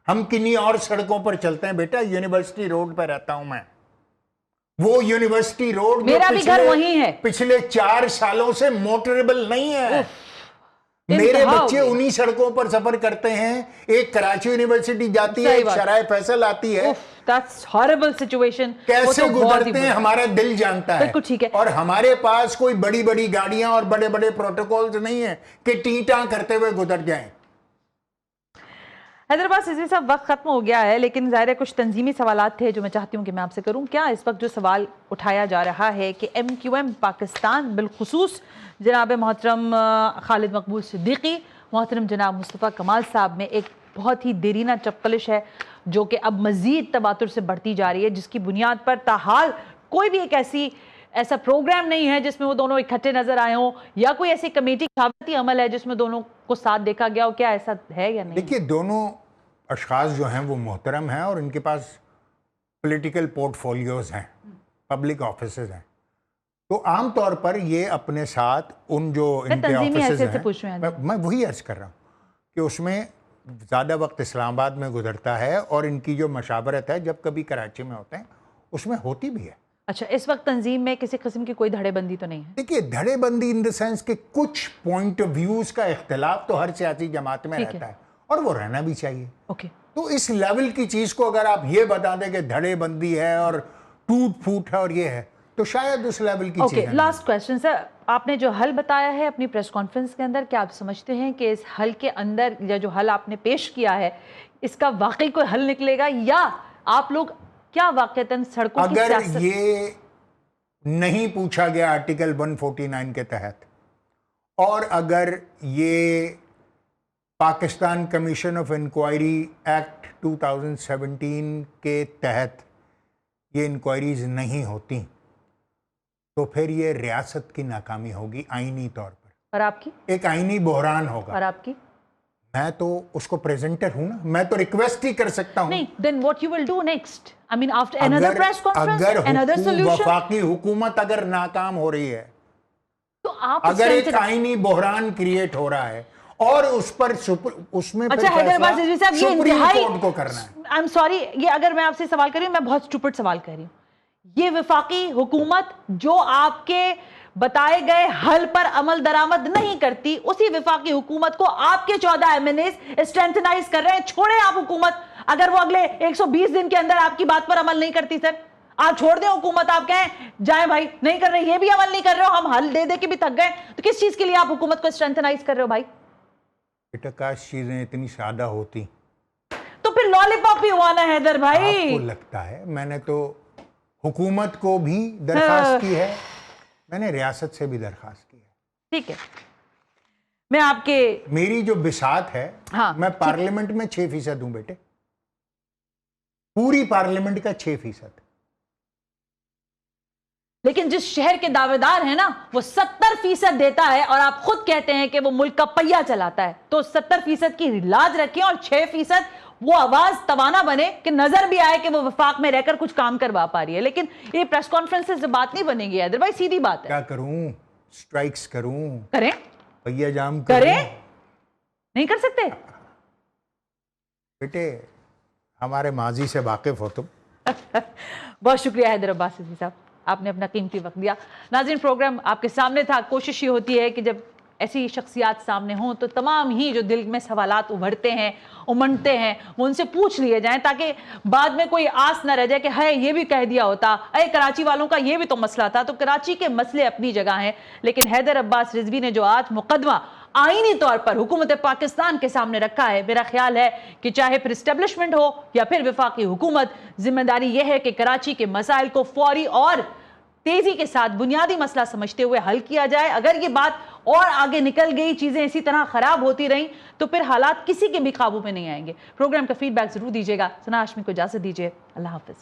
हम किन्हीं और सड़कों पर चलते हैं। बेटा यूनिवर्सिटी रोड पर रहता हूं मैं, वो यूनिवर्सिटी रोड मेरा भी घर वहीं है, पिछले 4 सालों से मोटरेबल नहीं है। मेरे बच्चे उन्हीं सड़कों पर सफर करते हैं। एक कराची यूनिवर्सिटी जाती है, एक शराय फैसल आती है। That's horrible situation. कैसे गुजरते हैं हमारा दिल जानता है। बिल्कुल ठीक है। और हमारे पास कोई बड़ी बड़ी गाड़ियां और बड़े बड़े प्रोटोकॉल्स नहीं है कि टीटा करते हुए गुजर जाएं। हैदराबाद सिद्दीकी साहब, वक्त खत्म हो गया है, लेकिन ज़ाहिर है कुछ तंजीमी सवालात थे जो मैं चाहती हूँ कि मैं आपसे करूँ। क्या इस वक्त जो सवाल उठाया जा रहा है कि MQM पाकिस्तान, बिलखुसूस जनाब मोहतरम खालिद मकबूल सिद्दीकी, मोहतरम जनाब मुस्तफ़ा कमाल साहब में एक बहुत ही देरीना चपकलिश है जो कि अब मज़ीद तबातुर से बढ़ती जा रही है, जिसकी बुनियाद पर ताहाल कोई भी एक ऐसा प्रोग्राम नहीं है जिसमें वो दोनों इकट्ठे नजर आए हों, या कोई ऐसी कमेटी खावती अमल है जिसमें दोनों को साथ देखा गया हो। क्या ऐसा है या नहीं? देखिए, दोनों अशखास जो हैं वो मोहतरम हैं और इनके पास पॉलिटिकल पोर्टफोलियोज हैं, पब्लिक ऑफिसेज हैं। तो आम तौर पर ये अपने साथ उन जो इनके ऑफिसेज हैं, मैं वही अर्ज कर रहा हूँ कि उसमें ज़्यादा वक्त इस्लामाबाद में गुजरता है और इनकी जो मशावरत है जब कभी कराची में होते हैं उसमें होती भी है। अच्छा, इस वक्त तंजीम में किसी किस्म की कोई धड़ेबंदी तो नहीं है? देखिए, धड़ेबंदी इन द सेंस कि कुछ पॉइंट ऑफ व्यूज का इख्तिलाफ तो हर सियासी जमात में रहता है और वो रहना भी चाहिए। ओके। तो इस लेवल की चीज को अगर आप ये बता दें कि धड़ेबंदी है और टूट फूट है और ये है, तो शायद उस लेवल की चीज। लास्ट क्वेश्चन सर, आपने जो हल बताया है अपनी प्रेस कॉन्फ्रेंस के अंदर, क्या आप समझते हैं कि इस हल के अंदर या जो हल आपने पेश किया है इसका वाकई कोई हल निकलेगा, या आप लोग क्या वाकईतन सड़कों की अगर ये नहीं पूछा गया आर्टिकल 149 के तहत और अगर ये Pakistan commission of inquiry act 2017 के तहत ये इंक्वायरीज नहीं होती तो फिर ये रियासत की नाकामी होगी आईनी तौर पर, और आपकी एक आईनी बहरान होगा। और आपकी? मैं तो उसको प्रेजेंटर हूं ना, मैं तो रिक्वेस्ट ही कर सकता हूं। नहीं, then what you will do next? I mean, after another press conference, another solution? वफाकी हुकूमत अगर नाकाम हो रही है तो आप अगर एक आईनी बहरान क्रिएट हो रहा है और उस पर उसमें अच्छा हैदराबाद सिद्दीकी साहब, ये इंतहाई कोर्ट को करना है। आई एम सॉरी, ये अगर मैं आपसे सवाल कर रही हूं, मैं बहुत स्टूपिड सवाल कर रही हूं। ये वफाकी हुकूमत जो आपके बताए गए हल पर अमल दरामद नहीं करती, उसी वफाकी हुकूमत को आपके 14 MNAs स्ट्रेंथनाइज कर रहे हैं। छोड़े आप हुकूमत, अगर वो अगले 120 दिन के अंदर आपकी बात पर अमल नहीं करती सर, आप छोड़ दें हुकूमत, आप कहें जाए भाई नहीं कर रहे, ये भी अमल नहीं कर रहे हो, हम हल दे दे के भी थक गए, तो किस चीज के लिए आप हुकूमत को स्ट्रेंथनाइज कर रहे हो भाई? बेटा, काश चीजें इतनी सादा होती तो फिर लॉलीपॉप ही हुआ ना हैदर भाई। आपको लगता है? मैंने तो हुकूमत को भी दरखास्त की है, मैंने रियासत से भी दरखास्त की है। ठीक है, मैं आपके मेरी जो बिसात है, हाँ, मैं पार्लियामेंट में 6% हूं बेटे, पूरी पार्लियामेंट का 6%। लेकिन जिस शहर के दावेदार हैं ना वो 70% देता है और आप खुद कहते हैं कि वो मुल्क का पहिया चलाता है, तो 70% की लाज रखें और 6% वो आवाज तवाना बने कि नजर भी आए कि वो वफाक में रहकर कुछ काम करवा पा रही है। लेकिन ये प्रेस कॉन्फ्रेंस से बात नहीं बनेगी अदरवाइज, सीधी बात है। क्या करूं? स्ट्राइक्स करूं? करें, पहिया जाम करें, नहीं कर सकते बेटे, हमारे माजी से वाकिफ हो तुम। बहुत शुक्रिया हैदराबाद सिद्दीकी साहब, आपने अपना कीमती वक्त दिया। नाज़रीन, प्रोग्राम आपके सामने था। कोशिश ये होती है कि जब ऐसी शख्सियात सामने हों तो तमाम ही जो दिल में सवालात उभरते हैं, उमड़ते हैं, वो उनसे पूछ लिए जाएं ताकि बाद में कोई आस न रह जाए कि है ये भी कह दिया होता, अरे कराची वालों का ये भी तो मसला था। तो कराची के मसले अपनी जगह हैं, लेकिन हैदर अब्बास रिजवी ने जो आज मुकदमा आईनी तौर पर हुकूमत पाकिस्तान के सामने रखा है, मेरा ख्याल है कि चाहे फिर इस्टेब्लिशमेंट हो या फिर वफाकी हुकूमत, जिम्मेदारी यह है कि कराची के मसाइल को फौरी और तेजी के साथ बुनियादी मसला समझते हुए हल किया जाए। अगर ये बात और आगे निकल गई, चीजें इसी तरह खराब होती रहीं, तो फिर हालात किसी के भी काबू में नहीं आएंगे। प्रोग्राम का फीडबैक जरूर दीजिएगा। सना हाशमी को इजाजत दीजिए, अल्लाह हाफिज।